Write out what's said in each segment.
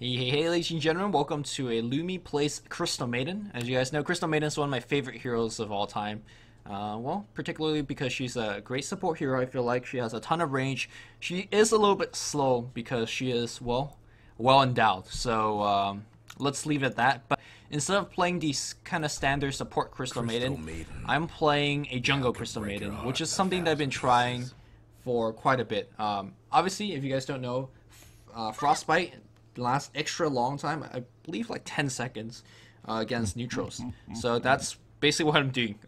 Hey, ladies and gentlemen, welcome to a Lumi Plays Crystal Maiden. As you guys know, Crystal Maiden is one of my favorite heroes of all time. Well, particularly because she's a great support hero. I feel like she has a ton of range. She is a little bit slow because she is, well endowed. So, let's leave it at that. But instead of playing these kind of standard support Crystal Maiden, I'm playing a jungle Crystal Maiden, which is something that I've been trying for quite a bit. Obviously, if you guys don't know, Frostbite lasts extra long time. I believe like 10 seconds against neutrals. So that's basically what I'm doing.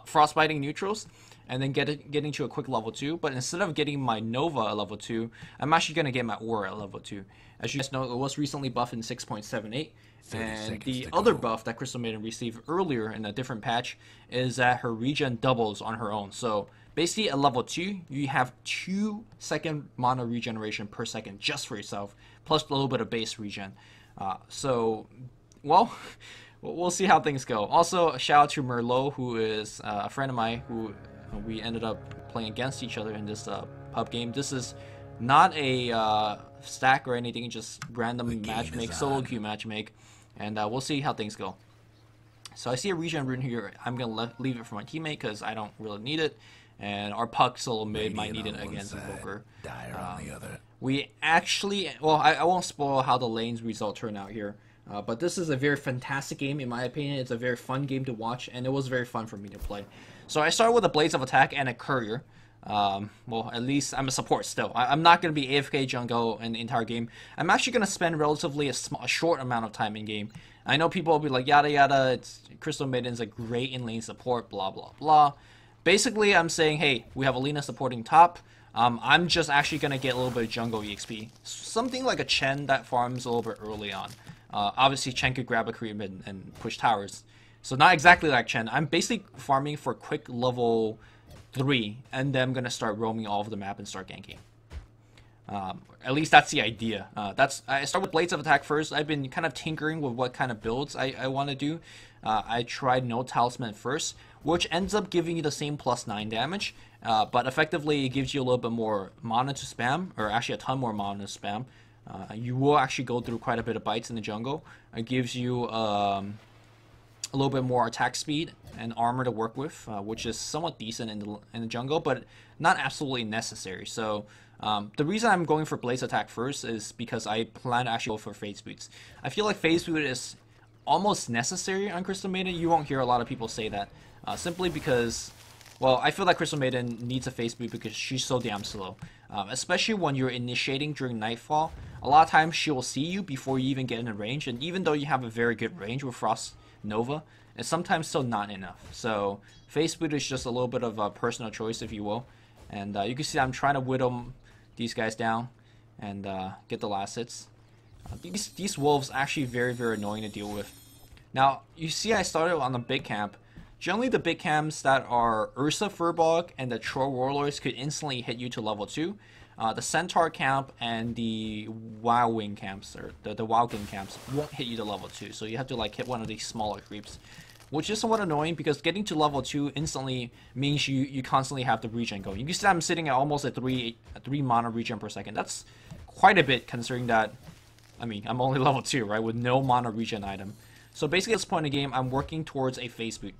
Frostbiting neutrals and then getting to a quick level 2. But instead of getting my Nova at level 2, I'm actually going to get my Aura at level 2. As you guys know, it was recently buffed in 6.78. And the other buff that Crystal Maiden received earlier in a different patch is that her regen doubles on her own. So basically at level 2, you have 2-second mana regeneration per second just for yourself, plus a little bit of base regen. So, well, we'll see how things go. Also, a shout out to Merlot, who is a friend of mine who we ended up playing against each other in this pub game. This is not a stack or anything, just random matchmake, solo queue matchmake, and we'll see how things go. So I see a regen rune here. I'm going to leave it for my teammate because I don't really need it. And our puck solo mid might need it against Invoker. We actually, well, I won't spoil how the lanes result turn out here. But this is a very fantastic game in my opinion. It's a very fun game to watch, and it was very fun for me to play. So I started with a Blades of Attack and a Courier. Well, at least I'm a support still. I'm not going to be AFK jungle in the entire game. I'm actually going to spend relatively a short amount of time in game. I know people will be like, yada yada, it's Crystal Maiden's a great in-lane support, blah blah blah. Basically, I'm saying, hey, we have Alina supporting top. I'm just actually going to get a little bit of jungle EXP. Something like a Chen that farms a little bit early on. Obviously, Chen could grab a creep and push towers. So not exactly like Chen. I'm basically farming for quick level 3, and then I'm going to start roaming all over the map and start ganking. At least that's the idea. I start with Blades of Attack first. I've been kind of tinkering with what kind of builds I want to do. I tried No Talisman first, which ends up giving you the same +9 damage, but effectively it gives you a little bit more mana to spam, or actually a ton more mana to spam. You will actually go through quite a bit of bites in the jungle. It gives you a little bit more attack speed and armor to work with, which is somewhat decent in the jungle, but not absolutely necessary. So the reason I'm going for Blaze Attack first is because I plan to actually go for Phase Boots. I feel like Phase Boot is almost necessary on Crystal Maiden. You won't hear a lot of people say that, simply because, well, I feel like Crystal Maiden needs a Phase Boot because she's so damn slow. Especially when you're initiating during Nightfall, a lot of times she will see you before you even get in the range, and even though you have a very good range with Frost Nova, it's sometimes still not enough. So Phase Boot is just a little bit of a personal choice, if you will. And you can see I'm trying to whittle these guys down and get the last hits. These wolves actually very annoying to deal with. Now you see I started on the big camp. Generally the big camps that are Ursa Furbog and the Troll Warlords could instantly hit you to level 2. The Centaur camp and the Wild Wing camps, or the Wild Wing camps, won't hit you to level 2. So you have to like hit one of these smaller creeps, which is somewhat annoying because getting to level 2 instantly means you constantly have the regen going. You can see I'm sitting at almost a 3 mana regen per second. That's quite a bit considering that, I mean, I'm only level 2, right, with no mana regen item. So basically at this point in the game, I'm working towards a Phase Boot.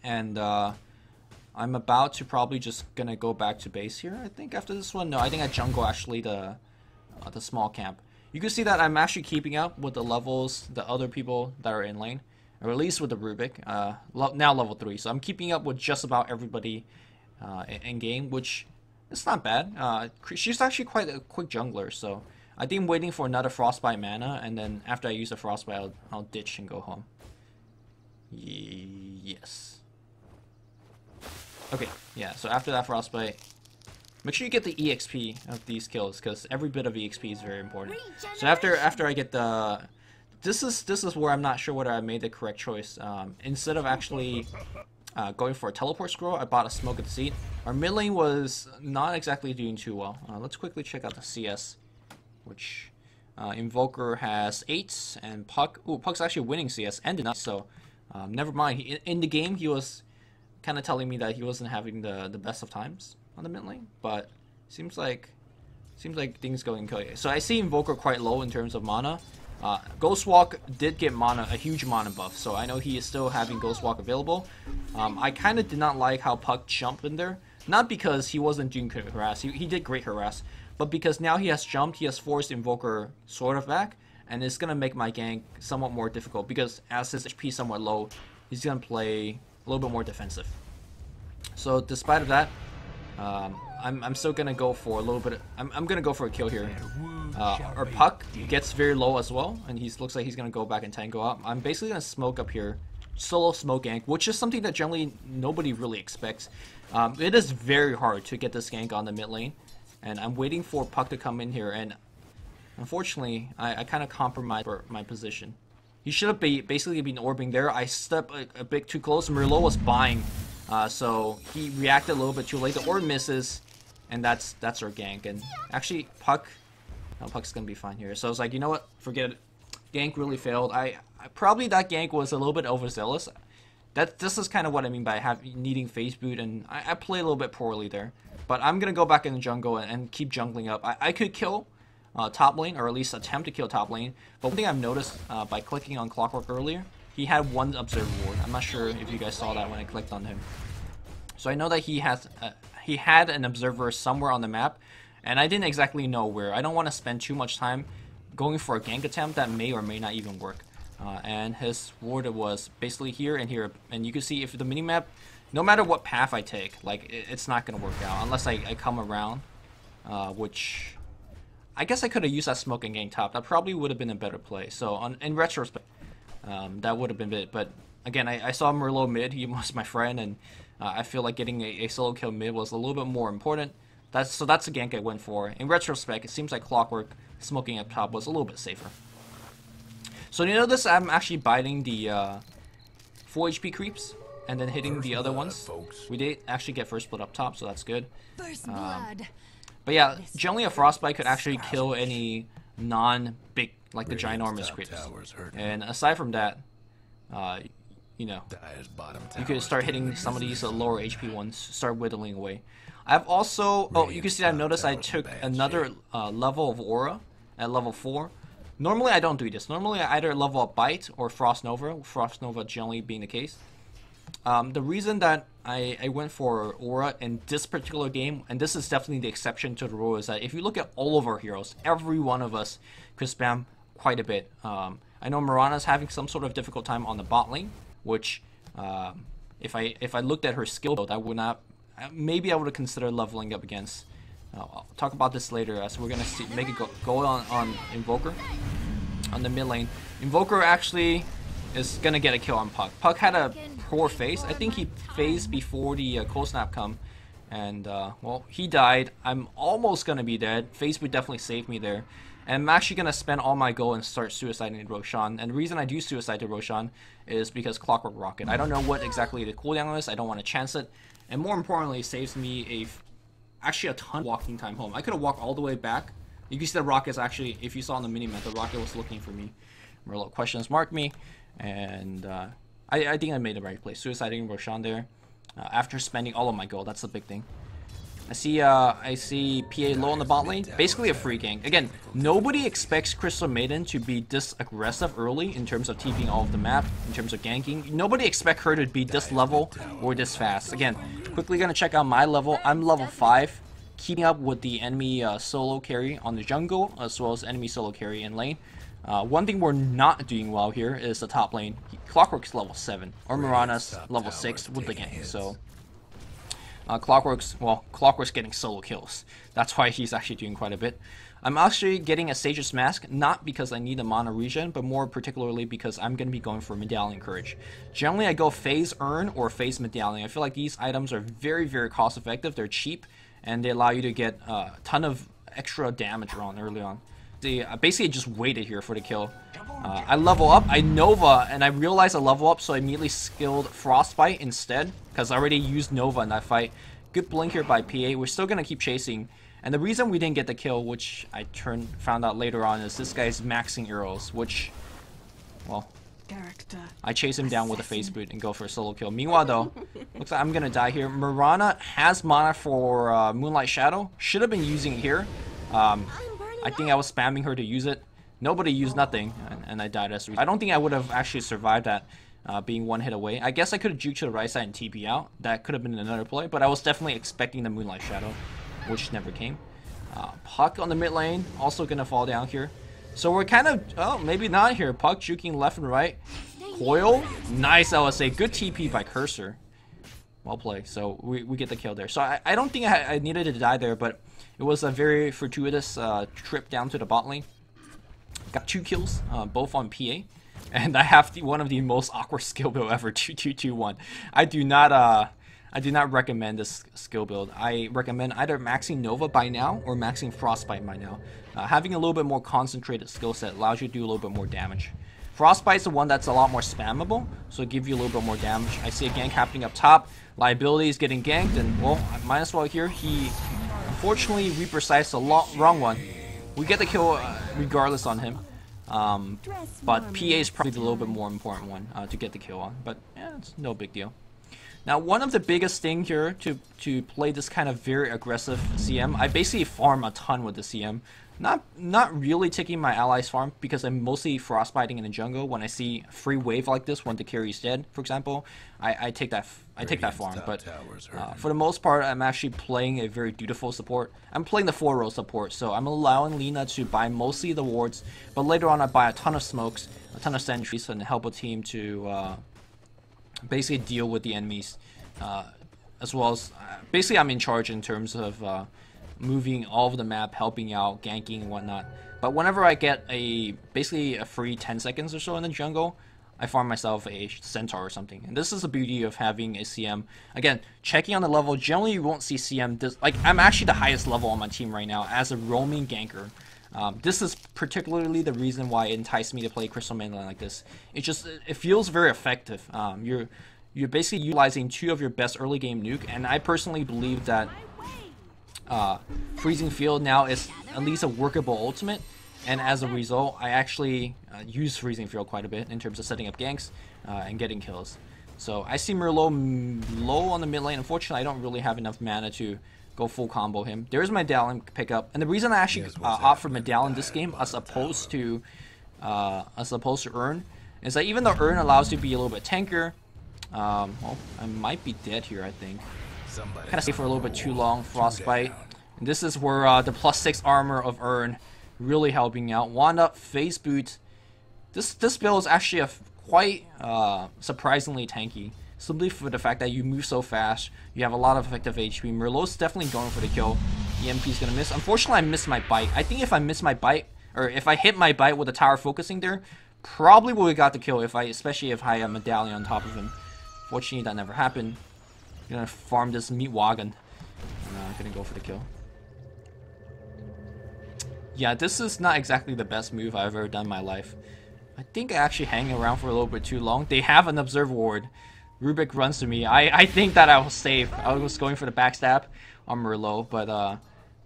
And I'm about to probably just gonna go back to base here, I think, after this one. No, I think I jungle actually the small camp. You can see that I'm actually keeping up with the levels, the other people that are in lane. Or at least with the Rubik, now level 3. So I'm keeping up with just about everybody in game, which is not bad. She's actually quite a quick jungler, so I think I'm waiting for another Frostbite mana, and then after I use the Frostbite, I'll ditch and go home. Yes. Okay, yeah, so after that Frostbite, make sure you get the EXP of these kills, because every bit of EXP is very important. So after I get the... This is where I'm not sure whether I made the correct choice. Instead of actually going for a teleport scroll, I bought a Smoke of Deceit. Our mid lane was not exactly doing too well. Let's quickly check out the CS, which Invoker has 8, and Puck... Ooh, Puck's actually winning CS and denied, so never mind. In the game, he was kind of telling me that he wasn't having the best of times on the mid lane, but seems like Seems like things going okay. So I see Invoker quite low in terms of mana. Ghostwalk did get a huge mana buff, so I know he is still having Ghostwalk available. I kind of did not like how Puck jumped in there. Not because he wasn't doing good harass, he did great harass, but because now he has jumped, he has forced Invoker sort of back, and it's going to make my gank somewhat more difficult, because as his HP is somewhat low, he's going to play a little bit more defensive. So despite of that, I'm still gonna go for a little bit. I'm gonna go for a kill here. Our Puck gets very low as well, and he looks like he's gonna go back and tango up. I'm basically gonna smoke up here, solo smoke gank, which is something that generally nobody really expects. It is very hard to get this gank on the mid lane, and I'm waiting for Puck to come in here. And unfortunately, I kind of compromised my position. He should have basically been orbing there. I stepped a bit too close. Merlot was buying. So he reacted a little bit too late. The orb misses, and that's our gank. And actually, Puck's gonna be fine here. So I was like, you know what? Forget it. Gank really failed. I probably that gank was a little bit overzealous. This is kind of what I mean by needing phase boot, and I played a little bit poorly there. But I'm gonna go back in the jungle and keep jungling up. I could kill top lane, or at least attempt to kill top lane. But one thing I've noticed by clicking on Clockwork earlier, he had one observer ward. I'm not sure if you guys saw that when I clicked on him. So I know that he had an observer somewhere on the map, and I didn't exactly know where. I don't want to spend too much time going for a gank attempt that may or may not even work. And his ward was basically here and here, and you can see if the minimap, no matter what path I take, like it's not gonna work out unless I come around, which I guess I could have used that smoke and gank top. That probably would have been a better play. So in retrospect, that would have been it. But again, I saw Merlot mid. He was my friend, and I feel like getting a solo kill mid was a little bit more important. That's the gank I went for. In retrospect, it seems like Clockwork smoking up top was a little bit safer. So you notice I'm actually biting the full HP creeps and then hitting the other ones. Folks. We did actually get first blood up top, so that's good. First blood. But yeah, generally a frostbite could actually kill any non-big, like the ginormous creeps. And aside from that, you know, you could start hitting some of these lower HP ones, start whittling away. I've also, you can see I've noticed I took another level of aura at level 4. Normally I don't do this. Normally I either level up Bite or Frost Nova. Frost Nova generally being the case. The reason that I went for aura in this particular game, and this is definitely the exception to the rule, is that if you look at all of our heroes, every one of us could spam quite a bit. I know Mirana's having some sort of difficult time on the bot lane, which if I looked at her skill build, I would not. Maybe I would have considered leveling up against. I'll talk about this later, as we're gonna make it go on Invoker on the mid lane. Invoker actually is gonna get a kill on Puck. Puck had a poor phase. I think he phased before the cold snap come, and well, he died. I'm almost gonna be dead. Phase would definitely save me there. And I'm actually gonna spend all my gold and start suiciding Roshan. And the reason I do suicide to Roshan is because Clockwork Rocket. I don't know what exactly the cooldown is. I don't want to chance it. And more importantly, it saves me actually a ton of walking time home. I could have walked all the way back. You can see the rocket's actually, if you saw on the minimap, the rocket was looking for me. Merlot questions marked me, and I think I made the right play. Suiciding Roshan there after spending all of my gold. That's the big thing. I see PA low on the bot lane. Basically a free gank. Again, nobody expects Crystal Maiden to be this aggressive early in terms of TPing all of the map, in terms of ganking. Nobody expects her to be this level or this fast. Again, quickly gonna check out my level. I'm level 5, keeping up with the enemy solo carry on the jungle, as well as enemy solo carry in lane. One thing we're not doing well here is the top lane. Clockwork's level 7, or Mirana's level 6 with the gank. So Clockwork's getting solo kills. That's why he's actually doing quite a bit. I'm actually getting a Sage's Mask, not because I need a mana regen, but more particularly because I'm going to be going for Medallion Courage. Generally, I go Phase Earn or Phase Medallion. I feel like these items are very, very cost effective. They're cheap, and they allow you to get a ton of extra damage early on. I basically just waited here for the kill. I level up, I Nova, and I realized I level up, so I immediately skilled Frostbite instead, because I already used Nova in that fight. Good blink here by PA. We're still going to keep chasing. And the reason we didn't get the kill, which I found out later on, is this guy's maxing arrows, which, well, I chase him down with a face boot and go for a solo kill. Meanwhile, though, looks like I'm going to die here. Mirana has mana for Moonlight Shadow. Should have been using it here. I think I was spamming her to use it. Nobody used nothing, and I died as a result. I don't think I would have actually survived that, being one hit away. I guess I could have juked to the right side and TP out. That could have been another play, but I was definitely expecting the Moonlight Shadow, which never came. Puck on the mid lane, also gonna fall down here. So we're kind of, oh, maybe not here. Puck juking left and right. Coil, nice LSA, good TP by Cursor. Well played, so we get the kill there. So I don't think I needed to die there, but it was a very fortuitous trip down to the bot lane. Got 2 kills, both on PA. And I have one of the most awkward skill build ever, 2-2-2-1. I do not recommend this skill build. I recommend either maxing Nova by now or maxing Frostbite by now. Having a little bit more concentrated skill set allows you to do a little bit more damage. Frostbite's the one that's a lot more spammable, so it gives you a little bit more damage. I see a gank happening up top. Liability is getting ganked, and well, might as well here. He unfortunately re-precise the wrong one. We get the kill regardless on him. But PA is probably the little bit more important one to get the kill on. But yeah, it's no big deal. Now, one of the biggest things here to play this kind of very aggressive CM, I basically farm a ton with the CM. Not really taking my allies farm because I'm mostly frostbiting in the jungle. When I see free wave like this, when the carry's dead, for example, I take that farm. But for the most part, I'm actually playing a very dutiful support. I'm playing the 4-row support, so I'm allowing Lina to buy mostly the wards, but later on I buy a ton of smokes, a ton of sentries, and help a team to basically deal with the enemies, as well as basically I'm in charge in terms of moving all of the map, helping out, ganking and whatnot. But whenever I get basically a free 10 seconds or so in the jungle, I farm myself a centaur or something. And this is the beauty of having a CM. Again, checking on the level, generally you won't see CM like I'm actually the highest level on my team right now as a roaming ganker. This is particularly the reason why it enticed me to play Crystal Maiden like this. It feels very effective. You're basically utilizing 2 of your best early game nuke, and I personally believe that Freezing Field now is at least a workable ultimate, and as a result, I actually use Freezing Field quite a bit in terms of setting up ganks and getting kills. So I see Merlot low on the mid lane. Unfortunately, I don't really have enough mana to go full combo him. There's Medallion pickup, and the reason I actually opt for Medallion this game as opposed to Urn is that even though Urn allows you to be a little bit tankier, well, I might be dead here, I think. Kind of stay for a little bit too long. Frostbite. And this is where the +6 armor of Urn really helping out. Wanda, Phase Boot. This build is actually quite surprisingly tanky. Simply for the fact that you move so fast, you have a lot of effective HP. Merlot's definitely going for the kill. EMP's gonna miss. Unfortunately, I missed my bite. I think if I miss my bite, or if I hit my bite with the tower focusing there, probably would have got the kill, especially if I had a Medallion on top of him. Fortunately, that never happened. I'm gonna farm this meat wagon. I'm gonna go for the kill. Yeah, this is not exactly the best move I've ever done in my life. I think I actually hang around for a little bit too long. They have an observe ward. Rubik runs to me. I think that I was safe. I was going for the backstab on Merlot, but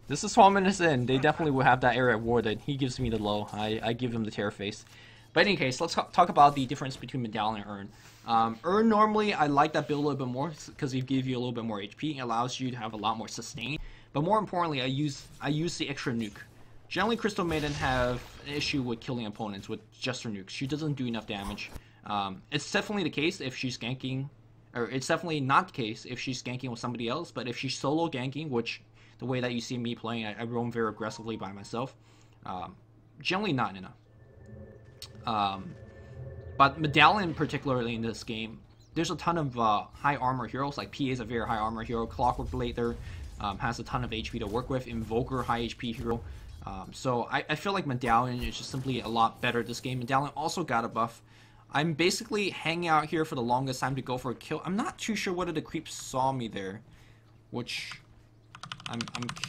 this is 12 minutes in. They definitely will have that area warded. He gives me the low. I give him the terror face. But in any case, let's talk about the difference between Medallion and Urn. Urn, normally, I like that build a little bit more because it gives you a little bit more HP. It allows you to have a lot more sustain. But more importantly, I use the extra nuke. Generally, Crystal Maiden have an issue with killing opponents with just her nukes. She doesn't do enough damage. It's definitely the case if she's ganking, or it's definitely not the case if she's ganking with somebody else. But if she's solo ganking, which the way that you see me playing, I roam very aggressively by myself. Generally not enough. But Medallion, particularly in this game, there's a ton of high armor heroes. Like PA is a very high armor hero. Clockwork Blader has a ton of HP to work with. Invoker, high HP hero. So I feel like Medallion is just simply a lot better this game. Medallion also got a buff. I'm basically hanging out here for the longest time to go for a kill. I'm not too sure whether the creep saw me there, which I'm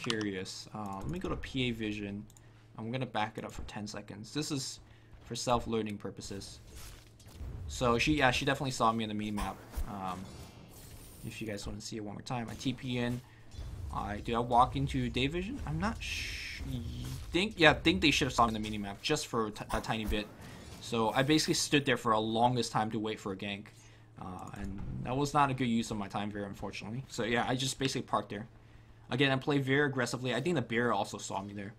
curious. Let me go to PA vision. I'm gonna back it up for 10 seconds. This is for self-learning purposes. So she definitely saw me in the minimap. If you guys want to see it one more time, I TP in. Do I walk into day vision? I'm not sure. I think they should have saw me in the minimap just for a tiny bit. So I basically stood there for a longest time to wait for a gank, and that was not a good use of my time, very unfortunately. So yeah, I just basically parked there. Again, I play very aggressively. I think the bear also saw me there.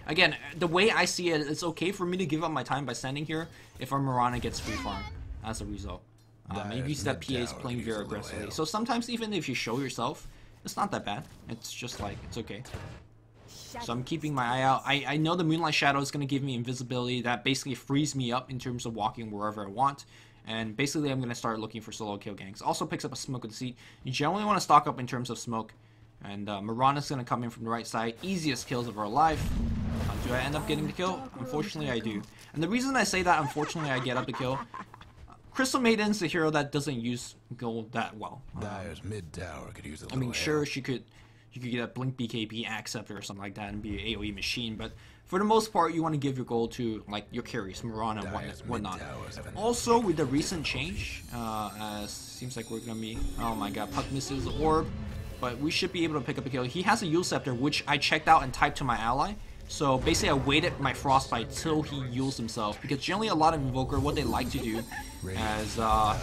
Again, the way I see it, it's okay for me to give up my time by standing here if our Mirana gets free farm as a result. You see that PA is playing very aggressively. So sometimes even if you show yourself, it's not that bad. It's just like, it's okay. So I'm keeping my eye out. I know the Moonlight Shadow is going to give me invisibility. That basically frees me up in terms of walking wherever I want. And basically I'm going to start looking for solo kill gangs. Also picks up a Smoke with the Seat. You generally want to stock up in terms of smoke. And Mirana's going to come in from the right side. Easiest kills of our life. Do I end up getting the kill? Unfortunately I do. And the reason I say that unfortunately I get up the kill, Crystal Maiden's a hero that doesn't use gold that well. Dire's mid tower could use a little I mean, sure, you could get a Blink BKB Acceptor or something like that and be an AoE machine, but for the most part, you want to give your gold to like your carries, Mirana and whatnot. Also, with the recent change, seems like we're gonna be, oh my god, Puck misses the orb, but we should be able to pick up a kill. He has a Yule Scepter, which I checked out and typed to my ally. So basically I waited my Frostbite till he Yules himself, because generally a lot of Invoker, what they like to do as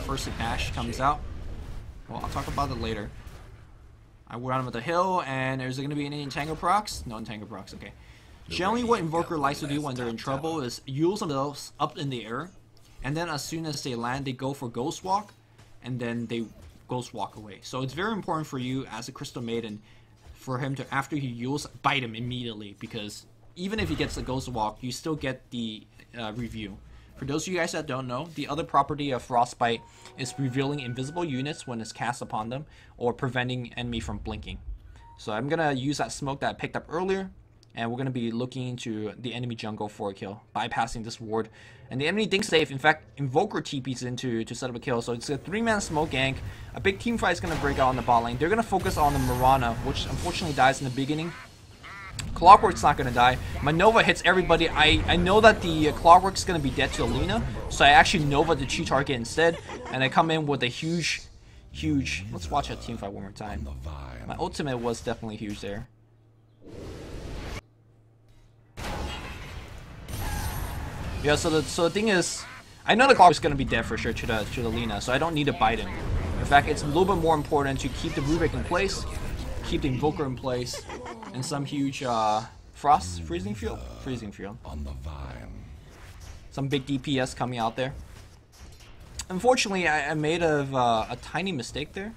first Ash comes out, well, I'll talk about it later. I went on him with the hill, and is there going to be any Entangle procs? No Entangle procs, okay. Generally what Invoker likes to do when they're in trouble is Yules themselves up in the air, and then as soon as they land, they go for Ghost Walk, and then they Ghost Walk away. So it's very important for you as a Crystal Maiden for him to, after he Yules, bite him immediately, because even if he gets the Ghost Walk, you still get the review. For those of you guys that don't know, the other property of Frostbite is revealing invisible units when it's cast upon them, or preventing enemy from blinking. So I'm going to use that smoke that I picked up earlier, and we're going to be looking into the enemy jungle for a kill, bypassing this ward. And the enemy thinks safe. In fact, Invoker TP's in to set up a kill. So it's a 3-man smoke gank. A big team fight is going to break out on the bot lane. They're going to focus on the Mirana, which unfortunately dies in the beginning. Clockwork's not going to die. My Nova hits everybody. I know that the Clockwork's going to be dead to Alina, so I actually Nova the Chi target instead, and I come in with a huge... Let's watch that team fight one more time. My ultimate was definitely huge there. Yeah, so the thing is, I know the Clockwork's going to be dead for sure to the Lina, so I don't need to bite him. In fact, it's a little bit more important to keep the Rubik in place, keep the Invoker in place, and some huge freezing field. On the vine. Some big DPS coming out there. Unfortunately, I made a tiny mistake there.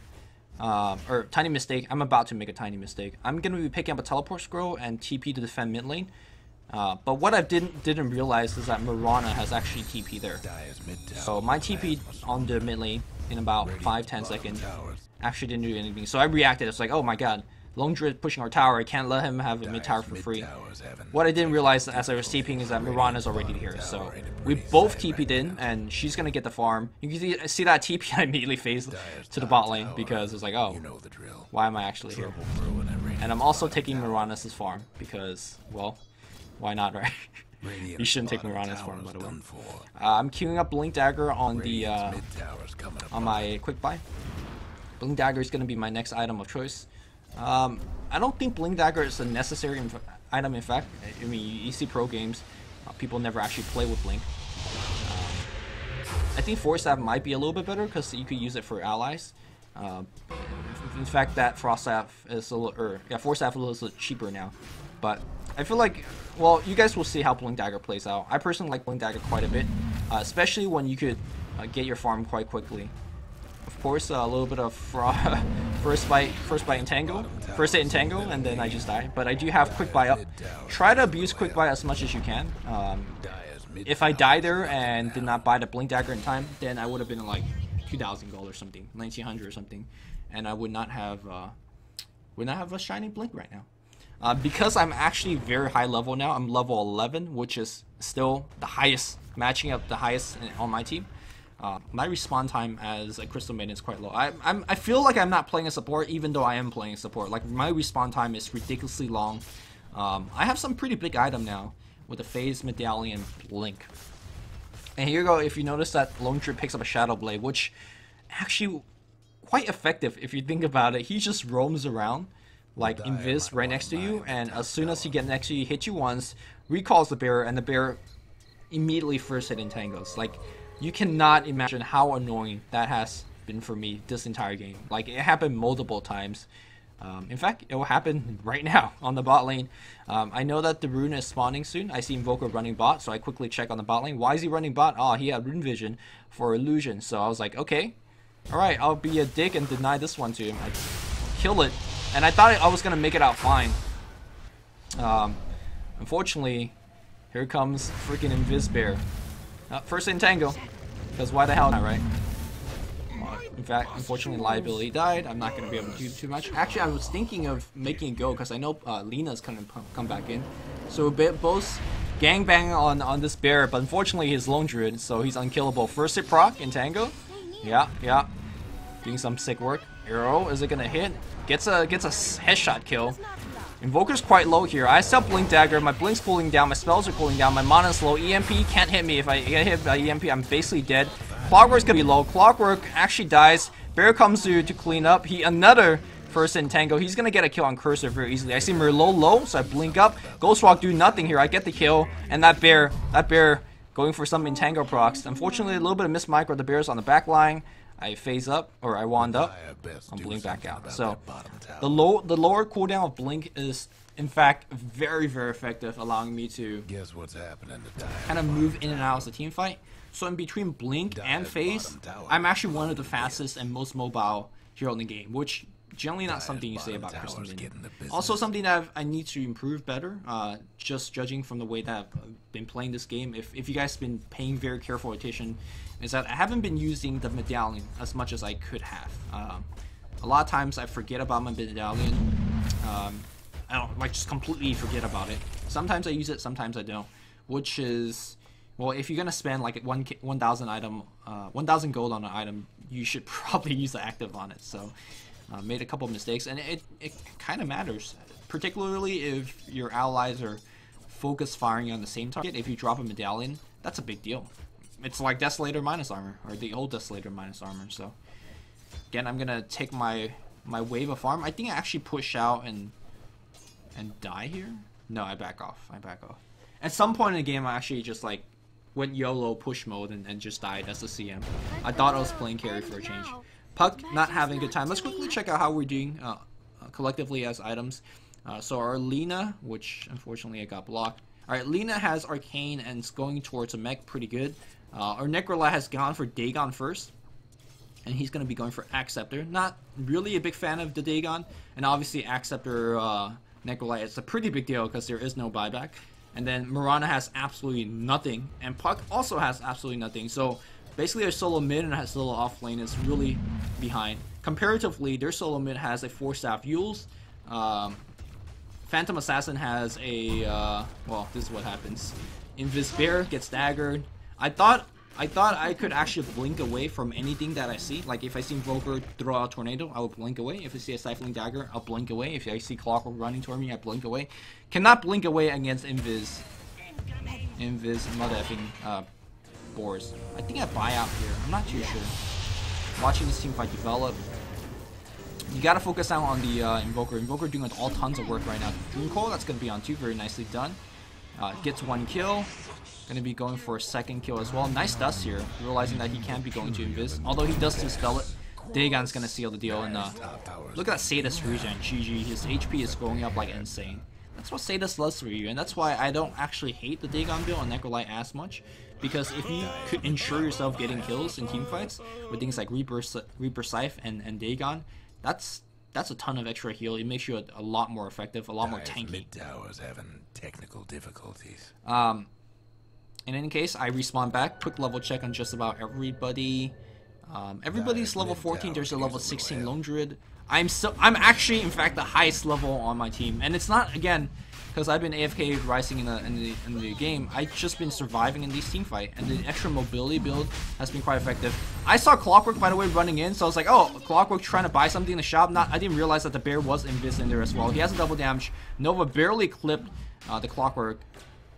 Tiny mistake. I'm about to make a tiny mistake. I'm going to be picking up a teleport scroll and TP to defend mid lane. But what I didn't realize is that Mirana has actually TP there. So my TP on the mid lane in about 5-10 seconds actually didn't do anything. So I reacted. It's like, oh my god, Lone Druid is pushing our tower. I can't let him have a mid tower for free. What I didn't realize as I was TPing is that Mirana's already here. So we both TP'd in, and she's gonna get the farm. You can see that TP I immediately phased to the bot lane because it's like, oh, why am I actually here? And I'm also taking Mirana's farm because, well, why not, right? You shouldn't take Mirana's farm, by the way. I'm queuing up Blink Dagger on the on my quick buy. Blink Dagger is gonna be my next item of choice. I don't think Blink Dagger is a necessary item, in fact. I mean, you see pro games, people never actually play with Blink. I think Force Staff might be a little bit better because you could use it for allies. In fact, that Frost Staff is a little, Force Staff is a little cheaper now. But I feel like, well, you guys will see how Blink Dagger plays out. I personally like Blink Dagger quite a bit, especially when you could get your farm quite quickly. Of course, a little bit of first bite entangle, first hit entangle, and then I just die. But I do have quick buy up. Try to abuse quick buy as much as you can. If I die there and did not buy the Blink Dagger in time, then I would have been like 2,000 gold or something, 1,900 or something, and I would not have a shiny Blink right now. Because I'm actually very high level now. I'm level 11, which is still the highest, matching up the highest on my team. My respawn time as a Crystal Maiden is quite low. I feel like I'm not playing a support, even though I am playing a support. Like, my respawn time is ridiculously long. I have some pretty big item now with a Phase Medallion Blink. And here you go. If you notice that Lone Druid picks up a Shadow Blade, which actually quite effective if you think about it. He just roams around like Invis right next to you, and as soon as he gets next to you, he hits you once, recalls the bear, and the bear immediately first hit entangles. Like, you cannot imagine how annoying that has been for me this entire game. Like, it happened multiple times. In fact, it will happen right now on the bot lane. I know that the rune is spawning soon. I see Invoker running bot, so I quickly check on the bot lane. Why is he running bot? Oh, he had rune vision for illusion. So I was like, okay, alright, I'll be a dick and deny this one to him. I kill it, and I thought I was going to make it out fine. Unfortunately, here comes freaking Invis Bear. First in Tango, because why the hell not, right? In fact, unfortunately, Liability died. I'm not going to be able to do too much. Actually, I was thinking of making it go because I know Lena's going to come back in. So both gangbang on this bear, but unfortunately he's Lone Druid, so he's unkillable. First hit proc in Tango. Yeah. Doing some sick work. Arrow, is it going to hit? Gets a headshot kill. Invoker's quite low here. I still Blink Dagger. My Blink's cooling down. My spells are cooling down. My mana's low. EMP can't hit me. If I get hit by EMP, I'm basically dead. Clockwork's gonna be low. Clockwork actually dies. Bear comes to clean up. Another first in Tango. He's gonna get a kill on Cursor very easily. I see Merlot low, so I blink up. Ghost Walk do nothing here. I get the kill, and that bear going for some in Tango procs. Unfortunately, a little bit of miss micro. The bear's on the back line. I phase up, or I wand up. I'll blink back out. So the lower cooldown of blink is in fact very effective, allowing me to guess what's happening to kind of move in and out as a team fight. So in between blink and phase, I'm actually one of the fastest and most mobile hero in the game, which generally not something you say about Crystal Maiden. Also something that I need to improve better, just judging from the way that I've been playing this game. If you guys have been paying very careful attention, is that I haven't been using the medallion as much as I could have. A lot of times I forget about my medallion. I don't just completely forget about it. Sometimes I use it, sometimes I don't, which is, well, if you're gonna spend like 1,000 gold on an item, you should probably use the active on it. So made a couple mistakes, and it kind of matters, particularly if your allies are focus firing on the same target. If you drop a medallion, that's a big deal. It's like Desolator minus armor, or the old Desolator minus armor. So again, I'm gonna take my wave of farm. I think I actually push out and die here. No, I back off. At some point in the game, I actually just like went YOLO push mode and just died as a CM. I thought I was playing carry for a change. Puck not having a good time. Let's quickly check out how we're doing collectively as items. So our Lina, which unfortunately I got blocked. Alright, Lina has Arcane and is going towards a mech pretty good. Our Necrolite has gone for Dagon first, and he's going to be going for Acceptor. Not really a big fan of the Dagon, and obviously Acceptor Necrolite is a pretty big deal because there is no buyback. And then Mirana has absolutely nothing, and Puck also has absolutely nothing. So basically their solo mid and his solo off lane is really behind. Comparatively, their solo mid has a 4-staff Yules. Phantom Assassin has a, well, this is what happens. Invis Bear gets daggered. I thought I could actually blink away from anything that I see. Like if I see Invoker throw out a tornado, I will blink away. If I see a Stifling Dagger, I'll blink away. If I see Clockwork running toward me, I blink away. Cannot blink away against Invis mother effing boars. I think I buy out here. I'm not too sure. Watching this team fight develop. You gotta focus out on the Invoker. Invoker doing all tons of work right now. Dream Coil, that's gonna be on 2, very nicely done. Gets 1 kill. Gonna be going for a 2nd kill as well. Nice dust here, realizing that he can't be going to Invis. Although he does dispel it. Dagon's gonna seal the deal, and look at that Sadist regen. GG, his HP is going up like insane. That's what Sadist loves for you, and that's why I don't actually hate the Dagon build on Necrolite as much. Because if you could ensure yourself getting kills in teamfights with things like Reaper Scythe and Dagon, that's a ton of extra heal. It makes you a lot more effective, a lot more tanky. Mid-tower's having technical difficulties. In any case, I respawn back. Quick level check on just about everybody. Everybody's level 14. There's a level 16 Lone Druid. I'm actually, in fact, the highest level on my team, and it's not, again, because I've been AFK rising in the game. I've just been surviving in these teamfight, and the extra mobility build has been quite effective. I saw Clockwork, by the way, running in, so I was like, oh, Clockwork trying to buy something in the shop. I didn't realize that the bear was invis in there as well. He has a double damage. Nova barely clipped the Clockwork.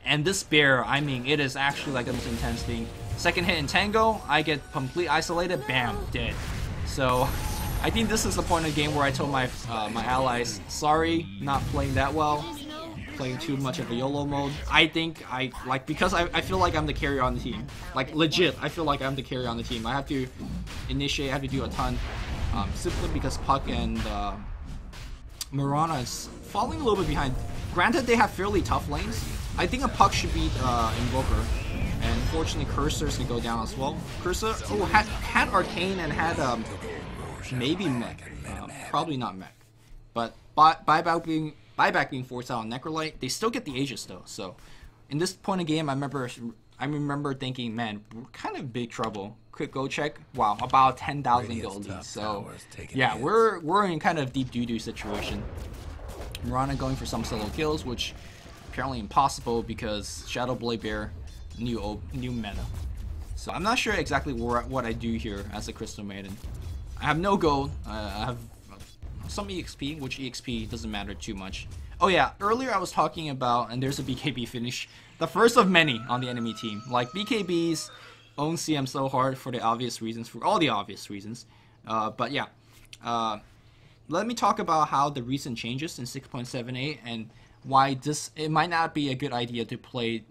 And this bear, I mean, it is actually like the most intense thing. 2nd hit in Tango, I get complete isolated, bam, dead. So I think this is the point of the game where I told my my allies, sorry, not playing that well, playing too much of a YOLO mode. I think because I feel like I'm the carrier on the team. Like legit, I feel like I'm the carrier on the team. I have to initiate, I have to do a ton, simply because Puck and Mirana is falling a little bit behind. Granted, they have fairly tough lanes. I think a Puck should beat Invoker. And unfortunately, Cursor's gonna go down as well. Cursor had Arcane and had maybe Mech. Probably not Mech. But buyback being forced out on Necrolite, they still get the Aegis though. So in this point of game, I remember thinking, man, we're kind of big trouble. Quick go check. Wow, about 10,000 goldies. So yeah, we're in kind of deep doo-doo situation. Mirana going for some solo kills, which apparently impossible because Shadow Blade Bear new meta. So I'm not sure exactly what I do here as a Crystal Maiden. I have no gold. I have some EXP, which EXP doesn't matter too much. Oh yeah, earlier I was talking about, and there's a BKB finish, the first of many on the enemy team. Like BKBs own CM so hard for the obvious reasons, for all the obvious reasons. But yeah, let me talk about how the recent changes in 6.78 and why it might not be a good idea to play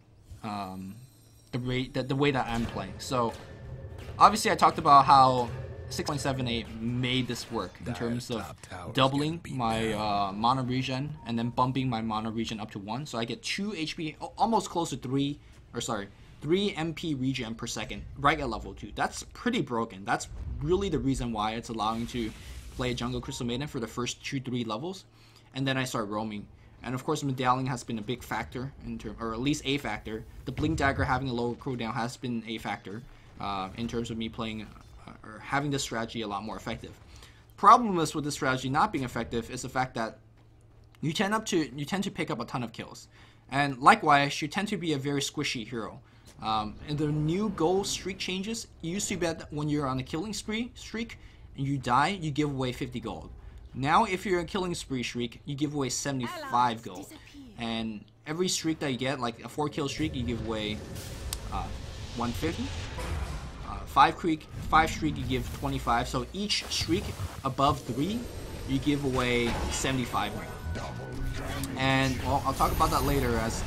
the way that I'm playing. So obviously I talked about how 6.78 made this work in terms of doubling my mono regen and then bumping my mono regen up to 1, so I get 2 HP, almost close to 3 MP regen per second right at level 2. That's pretty broken. That's really the reason why it's allowing to play jungle Crystal Maiden for the first 2-3 levels, and then I start roaming. And of course, medallion has been a big factor, or at least a factor. The Blink Dagger having a lower cooldown has been a factor in terms of me playing or having this strategy a lot more effective. Problem is with this strategy not being effective is the fact that you tend to pick up a ton of kills, and likewise, you tend to be a very squishy hero. In the new goal streak changes, it used to be that when you're on a killing streak and you die, you give away 50 gold. Now, if you're a killing spree streak, you give away 75 gold. And every streak that you get, like a 4-kill streak, you give away 150. 5 streak, you give 25. So each streak above 3, you give away 75 more. And, well, I'll talk about that later as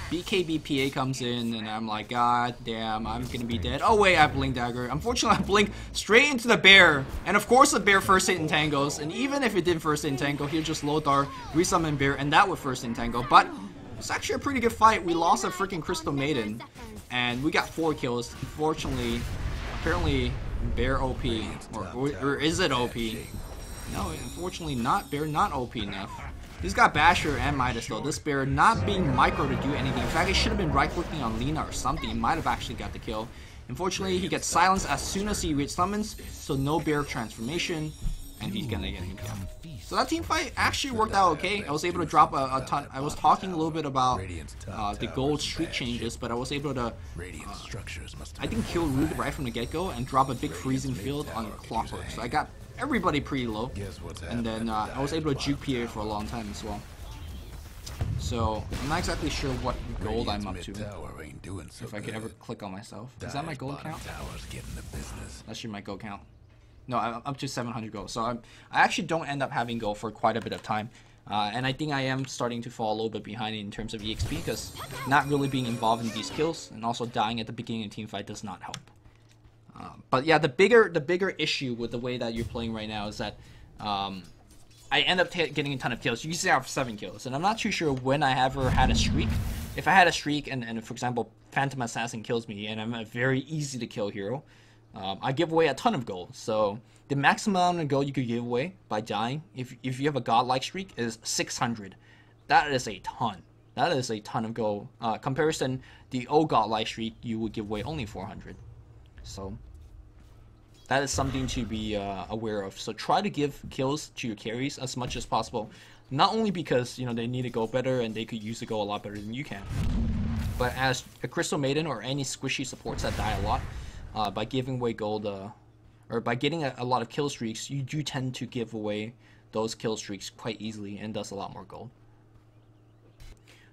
BKB PA comes in, and I'm like, God damn, I'm gonna be dead. Oh wait, I have Blink Dagger. Unfortunately, I blink straight into the bear, and of course the bear first hit entangles, and even if it didn't first hit entangle, he'll just Lothar, resummon bear, and that would first entangle. But it's actually a pretty good fight. We lost a freaking Crystal Maiden, and we got 4 kills. Unfortunately, apparently bear OP, or is it OP? No, unfortunately not. Bear not OP enough. He's got Basher and Midas though. This bear not being micro to do anything. In fact, he should have been right-clicking on Lina or something. He might have actually got the kill. Unfortunately, he gets silenced as soon as he summons, so no bear transformation, and he's gonna get him killed. So that team fight actually worked out okay. I was able to drop a ton. I was talking a little bit about the gold streak changes, but I was able to, I think, kill Rude right from the get-go and drop a big freezing field on Clockwork. So I got everybody pretty low, and then I was able to juke PA for a long time as well. So I'm not exactly sure what gold I'm up to. If I could ever click on myself, is that my gold count? That should be my gold count. No, I'm up to 700 gold. So I actually don't end up having gold for quite a bit of time, and I think I am starting to fall a little bit behind in terms of EXP because not really being involved in these kills and also dying at the beginning of the team fight does not help. But yeah, the bigger issue with the way that you're playing right now is that I end up getting a ton of kills. Usually I have 7 kills, and I'm not too sure when I ever had a streak. If I had a streak and for example, Phantom Assassin kills me and I'm a very easy to kill hero, I give away a ton of gold. So the maximum amount of gold you could give away by dying, if you have a godlike streak, is 600. That is a ton. That is a ton of gold. Comparison, the old godlike streak, you would give away only 400. So that is something to be aware of. So try to give kills to your carries as much as possible. Not only because, you know, they need to go better and they could use the go a lot better than you can, but as a Crystal Maiden or any squishy supports that die a lot, by giving away gold, or by getting a lot of kill streaks, you do tend to give away those kill streaks quite easily and does a lot more gold.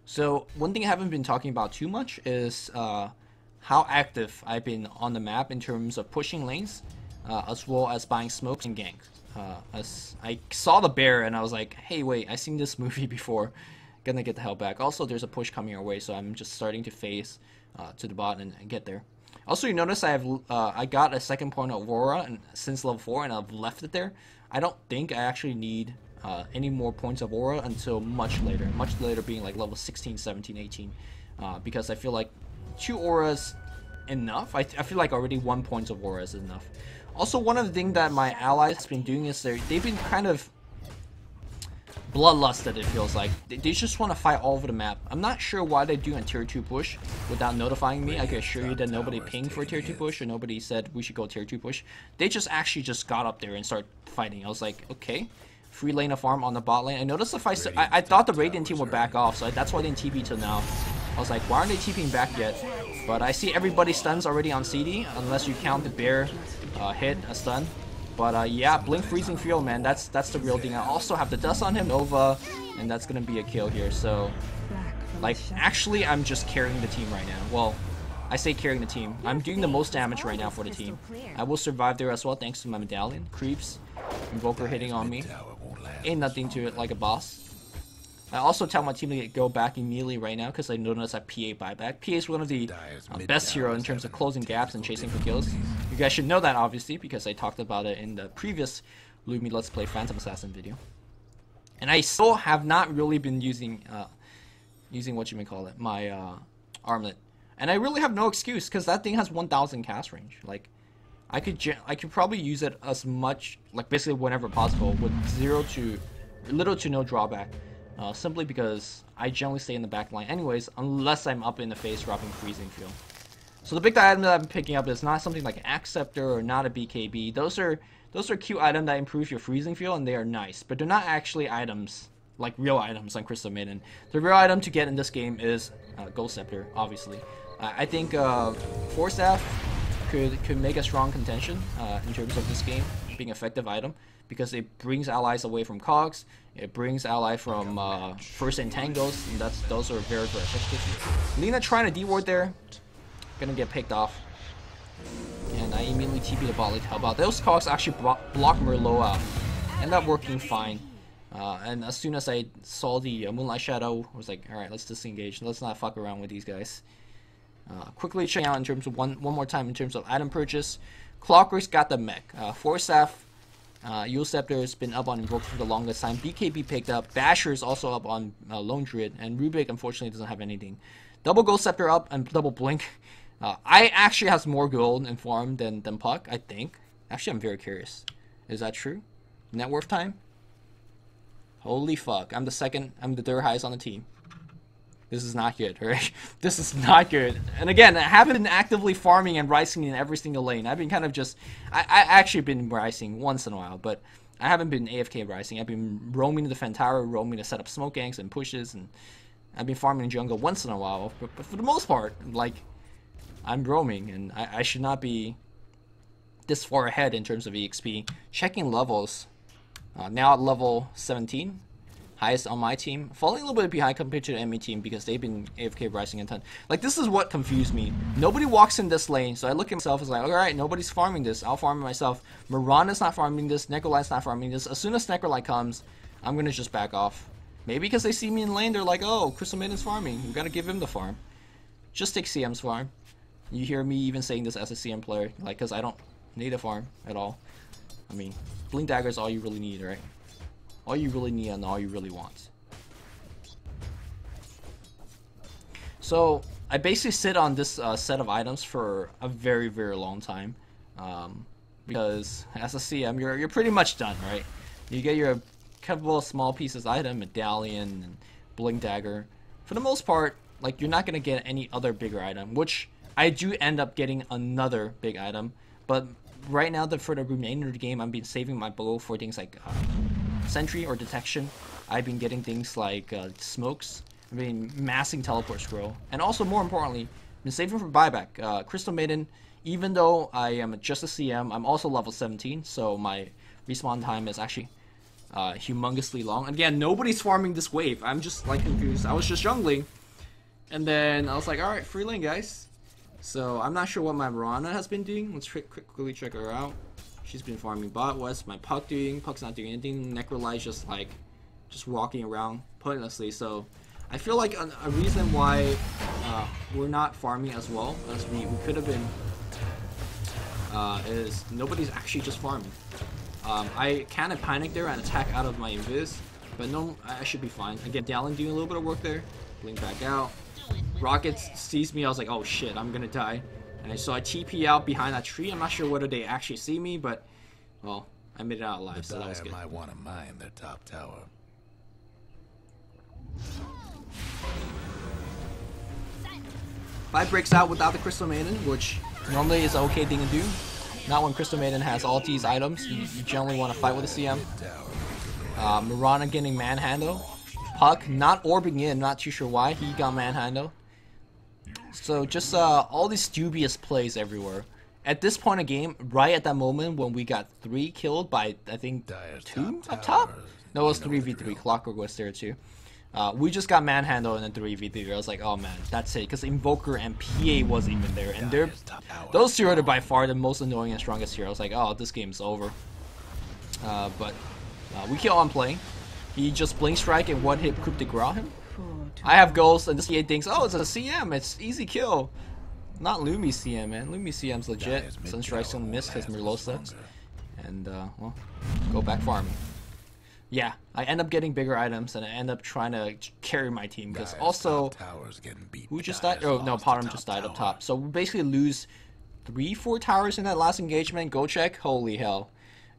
So one thing I haven't been talking about too much is how active I've been on the map in terms of pushing lanes, as well as buying smokes and ganks. As I saw the bear and I was like, hey wait, I've seen this movie before, gonna get the hell back. Also, there's a push coming our way, so I'm just starting to phase to the bot and get there. Also, you notice I got a second point of Aurora and since level 4 and I've left it there. I don't think I actually need any more points of aura until much later being like level 16, 17, 18, because I feel like 2 auras enough. I feel like already 1 point of aura is enough. Also, one of the things that my allies have been doing is they've been kind of bloodlusted, it feels like. They just want to fight all over the map. I'm not sure why they do a tier 2 push without notifying me. I can assure you that nobody pinged for a tier 2 push, or nobody said we should go tier 2 push. They just actually just got up there and started fighting. I was like, okay, free lane of farm on the bot lane. I noticed if I thought the Radiant team would back off, so that's why they didn't TP till now. I was like, why aren't they TPing back yet? But I see everybody stuns already on CD, unless you count the bear hit a stun. But yeah, Blink Freezing Field, man, that's the real thing. I also have the dust on him, Nova, and that's gonna be a kill here. So, like, actually, I'm just carrying the team right now. Well, I say carrying the team. I'm doing the most damage right now for the team. I will survive there as well thanks to my medallion. Creeps, Invoker hitting on me. Ain't nothing to it, like a boss. I also tell my team to go back immediately right now because I noticed that PA buyback. PA is one of the best hero in terms of closing gaps and chasing for kills. You guys should know that, obviously, because I talked about it in the previous Lumi Let's Play Phantom Assassin video. And I still have not really been using what you may call it, my armlet. And I really have no excuse because that thing has 1,000 cast range. Like, I could probably use it as much, like basically whenever possible, with little to no drawback. Simply because I generally stay in the back line anyways, unless I'm up in the face dropping Freezing Field. So the big item that I'm picking up is not something like an Axe Scepter or not a BKB. Those are cute items that improve your Freezing Field, and they are nice, but they're not actually items, like real items on Crystal Maiden. The real item to get in this game is Gold Scepter, obviously. I think Force Staff could make a strong contention in terms of this game being an effective item, because it brings allies away from cogs, it brings ally from first entangles, and those are very, very effective. Lina trying to D-ward there, gonna get picked off. And I immediately TP the bot lane to help out. Those cogs actually block Merlot out. Ended up working fine. And as soon as I saw the Moonlight Shadow, I was like, alright, let's disengage. Let's not fuck around with these guys. Quickly checking out in terms of one more time in terms of item purchase. Clockwork's got the mech. Force Staff, Yule Scepter has been up on Invoke for the longest time. BKB picked up. Basher is also up on Lone Druid. And Rubik, unfortunately, doesn't have anything. Double Gold Scepter up and double Blink. I actually has more gold in farm than Puck, I think. Actually, I'm very curious. Is that true? Net worth time? Holy fuck. I'm the third highest on the team. This is not good, right? This is not good. And again, I haven't been actively farming and rising in every single lane. I've been kind of just... I actually been rising once in a while, but I haven't been AFK rising. I've been roaming the Fantara, roaming to set up smoke ganks and pushes, and I've been farming in jungle once in a while. But for the most part, like, I'm roaming, and I should not be this far ahead in terms of EXP. Checking levels. Now at level 17. Highest on my team, falling a little bit behind compared to the enemy team because they've been AFK rising a ton. Like, this is what confused me. Nobody walks in this lane, so I look at myself as like, alright, nobody's farming this. I'll farm it myself. Mirana's not farming this. Necrolite's not farming this. As soon as Necrolite comes, I'm gonna just back off. Maybe because they see me in lane, they're like, oh, Crystal Maiden's farming. We gotta give him the farm. Just take CM's farm. You hear me even saying this as a CM player, like, because I don't need a farm at all. I mean, Blink Dagger is all you really need, right? All you really need and all you really want. So I basically sit on this set of items for a very, very long time, because as a CM, you're pretty much done, right? You get your couple of small pieces item, medallion, and Blink Dagger. For the most part, like, you're not gonna get any other bigger item, which I do end up getting another big item. But right now, for the remainder of the game, I've been saving my bow for things like Sentry or Detection. I've been getting things like smokes. I've been massing Teleport Scroll. And also, more importantly, I've been saving for buyback. Crystal Maiden, even though I am just a CM, I'm also level 17, so my respawn time is actually humongously long. Again, nobody's farming this wave. I'm just, like, confused. I was just jungling, and then I was like, alright, free lane, guys. So, I'm not sure what my Mirana has been doing. Let's quickly check her out. She's been farming bot. What's my Puck doing? Puck's not doing anything. Necrolite's just walking around pointlessly. So I feel like a reason why we're not farming as well as we could have been is nobody's actually just farming. I kind of panicked there and attack out of my invis, but no, I should be fine. Again, Dallin doing a little bit of work there. Blink back out. Rocket sees me. I was like, oh shit, I'm gonna die. And so I TP out behind that tree. I'm not sure whether they actually see me, but well, I made it out alive, so that was good. might want to mine their top tower. Five breaks out without the Crystal Maiden, which normally is an okay thing to do. Not when Crystal Maiden has all these items. You generally want to fight with a CM. Mirana getting manhandle. Puck not orbing in, not too sure why he got manhandle. So just all these dubious plays everywhere. At this point of game, right at that moment when we got 3 killed by, I think, 2 up top? No, it was 3v3. Clockwork was there too. We just got manhandled in a 3v3. I was like, oh man, that's it. Because Invoker and PA wasn't even there. And those two are by far the most annoying and strongest here. I was like, oh, this game's over. But we keep on playing. He just blink strike and one hit coup de grace him. I have goals and this CA thinks, oh, it's a CM. It's easy kill. Not Lumi CM, man. Lumi CM's legit. Sunstrike's gonna miss because Merlot sucks. And, well, go back farming. Yeah, I end up getting bigger items and I end up trying to carry my team because also who just died? Oh no, Potem just died up top. So we basically lose 3-4 towers in that last engagement. Go check. Holy hell.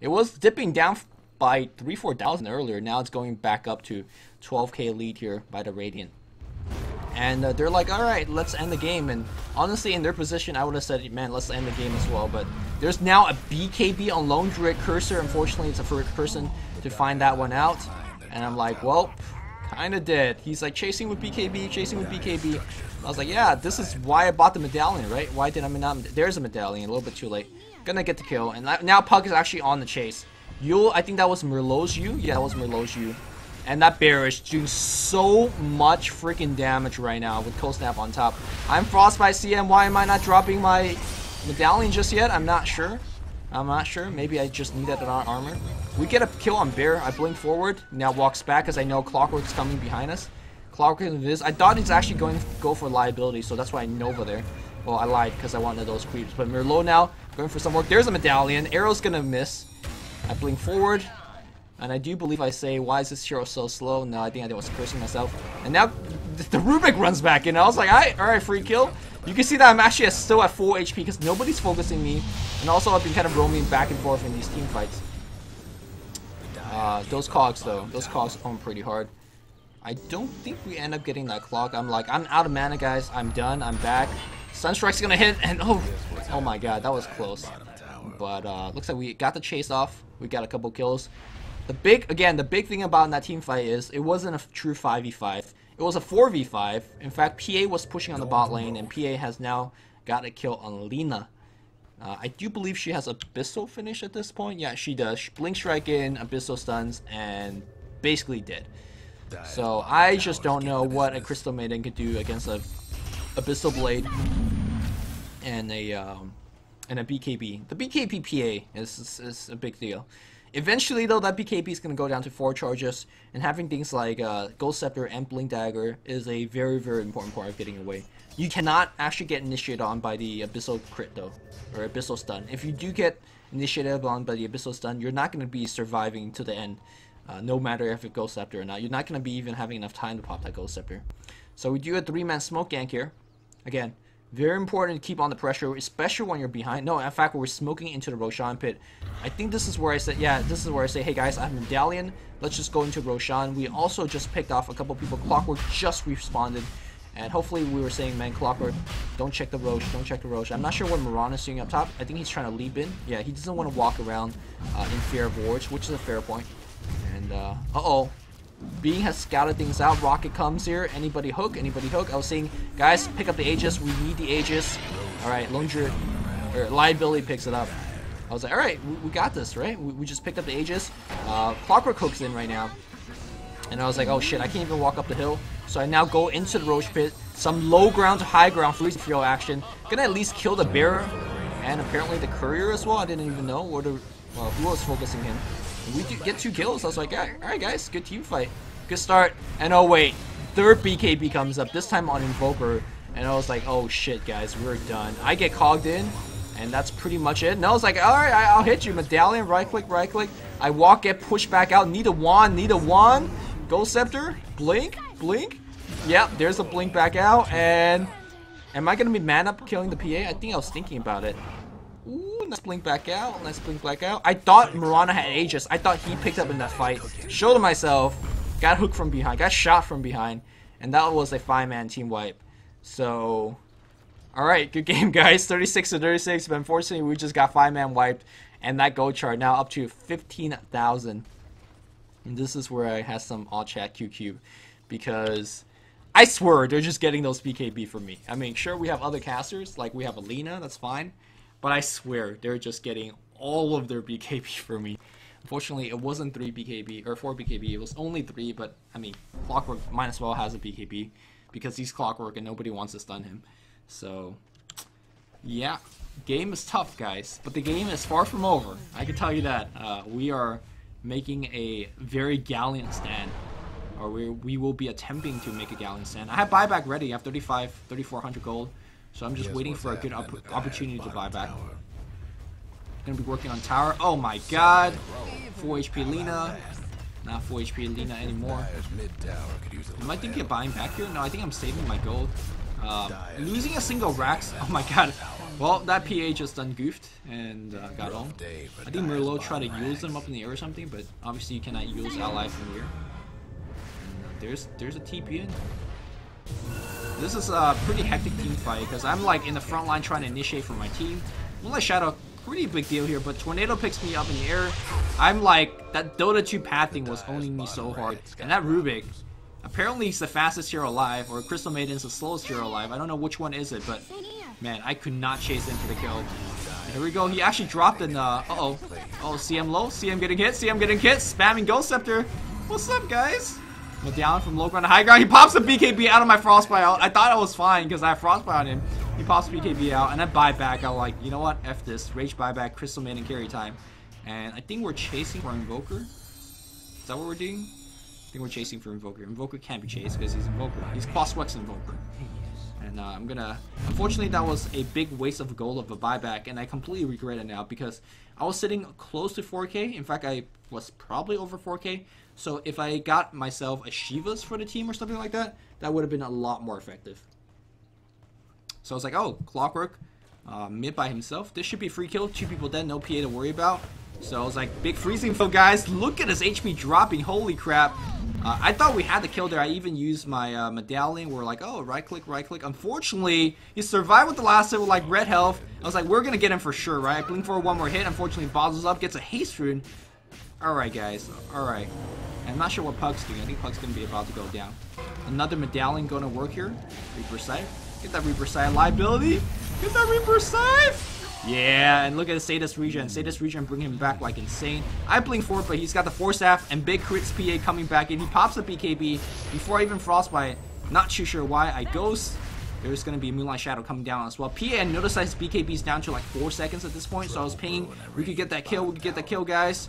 It was dipping down by 3,000-4,000 earlier. Now it's going back up to 12k lead here by the Radiant. And they're like, alright, let's end the game. And honestly, in their position, I would have said, man, let's end the game as well. But there's now a BKB on Lone Druid Cursor. Unfortunately, it's a first person to find that one out. And I'm like, well, kind of dead. He's like, chasing with BKB, chasing with BKB. I was like, yeah, this is why I bought the medallion, right? Why did I not? There's a medallion, a little bit too late. Gonna get the kill. And now Puck is actually on the chase. I think that was Merlot's U. Yeah, that was Merlot's U. And that bear is doing so much freaking damage right now with Cold Snap on top. I'm Frostbite CM. Why am I not dropping my medallion just yet? I'm not sure. Maybe I just need that armor. We get a kill on bear. I blink forward. Now walks back because I know Clockwork's coming behind us. Clockwork is. I thought he's actually going to go for liability, so that's why I Nova there. Well, I lied because I wanted those creeps. But Merlot now going for some work. There's a medallion. Arrow's gonna miss. I blink forward. And I do believe I say, why is this hero so slow? No, I think I was cursing myself. And now the Rubik runs back in. I was like, alright, free kill. You can see that I'm actually still at full HP because nobody's focusing me. And also I've been kind of roaming back and forth in these team fights. Those cogs though, those cogs are pretty hard. I don't think we end up getting that clock. I'm like, I'm out of mana, guys. I'm done. I'm back. Sunstrike's gonna hit and oh my god, that was close. But looks like we got the chase off. We got a couple kills. The big thing about that team fight is it wasn't a true 5v5. It was a 4v5. In fact, PA was pushing on the bot lane, and PA has now got a kill on Lina. I do believe she has Abyssal finish at this point. Yeah, she does. She blink strike in, Abyssal stuns, and basically dead. So I just don't know what a Crystal Maiden could do against a Abyssal Blade and a BKB. The BKB PA is a big deal. Eventually, though, that BKB is going to go down to 4 charges, and having things like Ghost Scepter and Blink Dagger is a very, very important part of getting away. You cannot actually get initiated on by the Abyssal crit, though, or Abyssal stun. If you do get initiated on by the Abyssal stun, you're not going to be surviving to the end, no matter if it's Ghost Scepter or not. You're not going to be even having enough time to pop that Ghost Scepter. So we do a 3-man smoke gank here. Again, very important to keep on the pressure, especially when you're behind. No, in fact, we're smoking into the Roshan pit. I think this is where I said, yeah, this is where I say, hey guys, I have a medallion. Let's just go into Roshan. We also just picked off a couple people. Clockwork just responded. And hopefully we were saying, man, Clockwork, don't check the Roche, don't check the Roche. I'm not sure what Mirana is doing up top. I think he's trying to leap in. Yeah, he doesn't want to walk around in fear of wards, which is a fair point. And, uh-oh. Being has scouted things out. Rocket comes here. Anybody hook? Anybody hook? I was saying, guys, pick up the Aegis. We need the Aegis. Alright, Liability picks it up. I was like, alright, we got this, right? We just picked up the Aegis. Clockwork hooks in right now. And I was like, oh shit, I can't even walk up the hill. So I now go into the Roche pit. Some low ground to high ground freeze field action. Gonna at least kill the bearer. And apparently the courier as well. I didn't even know. Who was focusing him? We do get 2 kills. I was like, alright guys, good team fight. Good start. And oh wait, third BKB comes up, this time on Invoker. And I was like, oh shit guys, we're done. I get cogged in. And that's pretty much it. No, it's like, alright, I'll hit you. Medallion, right click, right click. I walk, get pushed back out. Need a wand, need a wand. Ghost Scepter, blink, blink. Yep, there's a blink back out. And am I going to be man up killing the PA? I think I was thinking about it. Ooh, nice blink back out. Nice blink back out. I thought Mirana had Aegis. I thought he picked up in that fight. Showed myself. Got hooked from behind. Got shot from behind. And that was a 5-man team wipe. So... Alright, good game, guys. 36-36, but unfortunately, we just got 5-man wiped. And that gold chart now up to 15,000. And this is where I have some all-chat QQ. Because I swear, they're just getting those BKB from me. I mean, sure, we have other casters. Like, we have Alina, that's fine. But I swear, they're just getting all of their BKB from me. Unfortunately, it wasn't 3 BKB, or 4 BKB. It was only 3, but, I mean, Clockwork might as well has a BKB. Because he's Clockwork and nobody wants to stun him. So, yeah, game is tough, guys, but the game is far from over. I can tell you that. We are making a very gallant stand, or we will be attempting to make a gallant stand. I have buyback ready. I have 3,400 gold, so I'm just waiting for a good opportunity to buy back. Gonna be working on tower. Oh my god, full HP Lina. Not full HP Lina anymore. Am I thinking of buying back here? No, I think I'm saving my gold. Losing a single Rax, oh my god. Well, that PA just done goofed and got on. I think Merlot tried to use them up in the air or something, but obviously you cannot use ally from here. There's a TP in. This is a pretty hectic team fight because I'm like in the front line trying to initiate for my team. Moonlight Shadow, pretty big deal here, but Tornado picks me up in the air. I'm like, that Dota 2 pathing was owning me so hard. And that Rubik, apparently he's the fastest hero alive, or Crystal Maiden's the slowest hero alive. I don't know which one is it, but man, I could not chase him for the kill. Here we go. He actually dropped an, uh-oh. Oh, CM low. CM getting hit. CM getting hit. Spamming Ghost Scepter. What's up, guys? Medallion from low ground to high ground. He pops the BKB out of my Frostbite out. I thought I was fine because I have Frostbite on him. He pops BKB out, and I buy back. I'm like, you know what? F this. Rage buyback. Crystal Maiden carry time. And I think we're chasing for Invoker. Is that what we're doing? I think we're chasing for Invoker. Invoker can't be chased because he's Invoker. He's Crosswex Invoker. And I'm gonna... Unfortunately, that was a big waste of gold of a buyback, and I completely regret it now because I was sitting close to 4K. In fact, I was probably over 4K. So if I got myself a Shivas for the team or something like that, that would have been a lot more effective. So I was like, oh, Clockwork, mid by himself. This should be free kill. 2 people dead, no PA to worry about. So I was like, big freezing field, guys. Look at his HP dropping. Holy crap. I thought we had the kill there. I even used my medallion. We're like, oh, right click, right click. Unfortunately, he survived with the last hit with like red health. I was like, we're going to get him for sure, right? Blink for one more hit. Unfortunately, bottles up, gets a haste rune. Alright, guys. Alright. I'm not sure what Pug's doing. I think Pug's going to be about to go down. Another medallion going to work here. Reaper Scythe. Get that Reaper Scythe liability. Get that Reaper Scythe. Yeah, and look at the Sadist Regen. Sadist Regen bring him back like insane. I blink for it, but he's got the Force Staff and big crits PA coming back in. He pops the BKB before I even Frostbite. Not too sure why. I Ghost. There's going to be Moonlight Shadow coming down as well. PA, and notice that his BKB is down to like 4 seconds at this point, so I was paying. We could get that kill. We could get that kill, guys.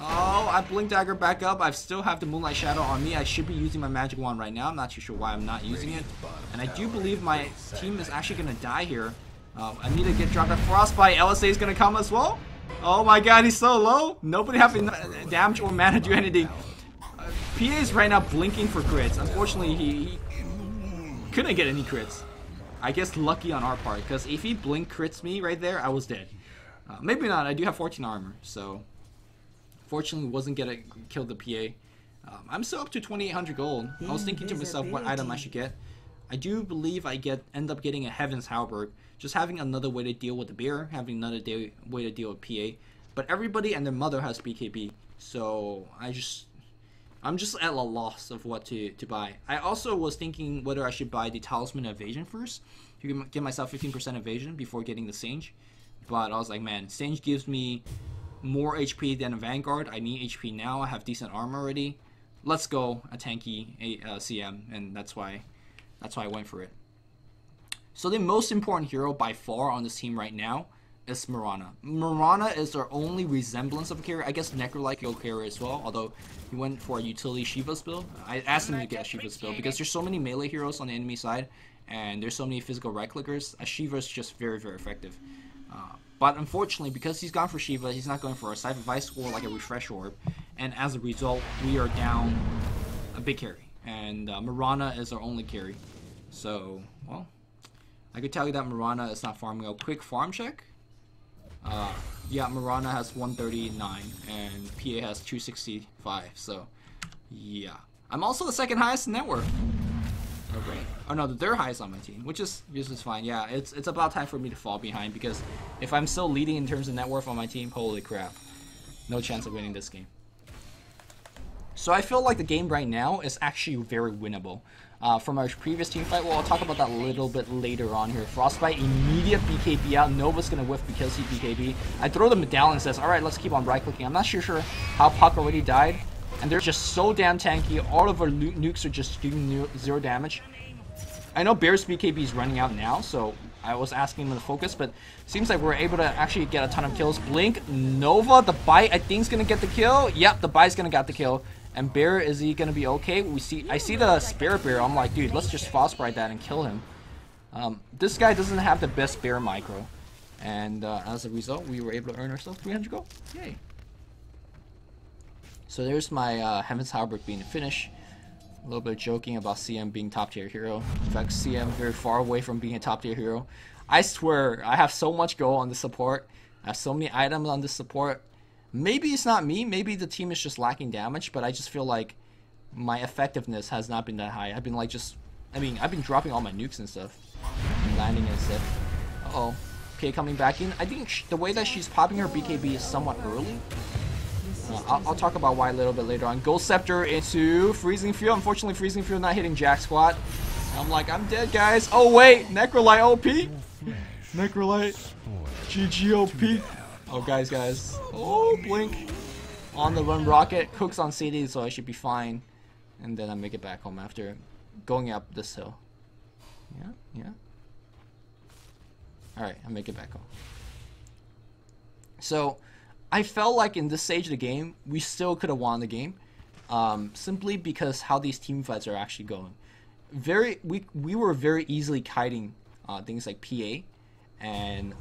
Oh, I Blink Dagger back up. I still have the Moonlight Shadow on me. I should be using my Magic Wand right now. I'm not too sure why I'm not using it. And I do believe my team is actually going to die here. I need to get dropped at Frostbite. LSA is going to come as well. Oh my god, he's so low. Nobody having damage or mana to do anything. PA is right now blinking for crits. Unfortunately, he couldn't get any crits. I guess lucky on our part, because if he blink crits me right there, I was dead. Maybe not. I do have 14 armor, so fortunately wasn't gonna kill the PA. I'm still up to 2,800 gold. I was thinking to myself what item I should get. I do believe I end up getting a Heaven's Halberd. Just having another way to deal with the beer, having another way to deal with PA. But everybody and their mother has BKB, so I'm just at a loss of what to buy. I also was thinking whether I should buy the Talisman Evasion first to give myself 15% evasion before getting the Sage. But I was like, man, Sage gives me more HP than a Vanguard. I need HP now. I have decent armor already. Let's go a tanky CM, and that's why I went for it. So the most important hero by far on this team right now is Mirana. Mirana is our only resemblance of a carry. I guess Necrolike will carry as well, although he went for a utility Shiva's build. I asked him to get a Shiva's build because there's so many melee heroes on the enemy side, and there's so many physical right clickers. A Shiva is just very, very effective. But unfortunately, because he's gone for Shiva, he's not going for a Siphon Vice or like a Refresh Orb. And as a result, we are down a big carry. And Mirana is our only carry. So, well, I could tell you that Mirana is not farming. A quick farm check. Yeah, Mirana has 139 and PA has 265. So, yeah. I'm also the second highest in net worth. Okay. Oh no, the third highest on my team, which is fine. Yeah, it's about time for me to fall behind because if I'm still leading in terms of net worth on my team, holy crap, no chance of winning this game. So I feel like the game right now is actually very winnable. From our previous team fight, well, I'll talk about that a little bit later on here. Frostbite, immediate BKB out. Nova's gonna whiff because he BKB. I throw the medallion and says, alright, let's keep on right-clicking. I'm not sure how Puck already died. And they're just so damn tanky. All of our nukes are just doing 0 damage. I know Bear's BKB is running out now, so I was asking him to focus, but seems like we're able to actually get a ton of kills. Blink, Nova, the bite, I think is gonna get the kill. Yep, the bite's gonna get the kill. And Bear, is he gonna be okay? I see the Spirit Bear. I'm like, dude, let's just Frostbite that and kill him. This guy doesn't have the best Bear micro, and as a result, we were able to earn ourselves 300 gold. Yay! So there's my Heaven's Halberd being a finish. A little bit of joking about CM being top tier hero. In fact, CM very far away from being a top tier hero. I swear, I have so much gold on the support. I have so many items on this support. Maybe it's not me. Maybe the team is just lacking damage, but I just feel like my effectiveness has not been that high. I've been like I've been dropping all my nukes and stuff. And landing instead. Uh-oh. Okay, coming back in. I think the way that she's popping her BKB is somewhat early. I'll talk about why a little bit later on. Ghost Scepter into Freezing Field. Unfortunately, Freezing Field not hitting Jack Squad. I'm like, I'm dead, guys. Oh, wait. Necrolite OP. Necrolite. GG OP. Oh, guys. Oh, Blink. On the run rocket. Cooks on CD, so I should be fine. And then I make it back home after going up this hill. Yeah. Alright, I make it back home. So, I felt like in this stage of the game, we still could have won the game. Simply because how these team fights are actually going. We were very easily kiting things like PA and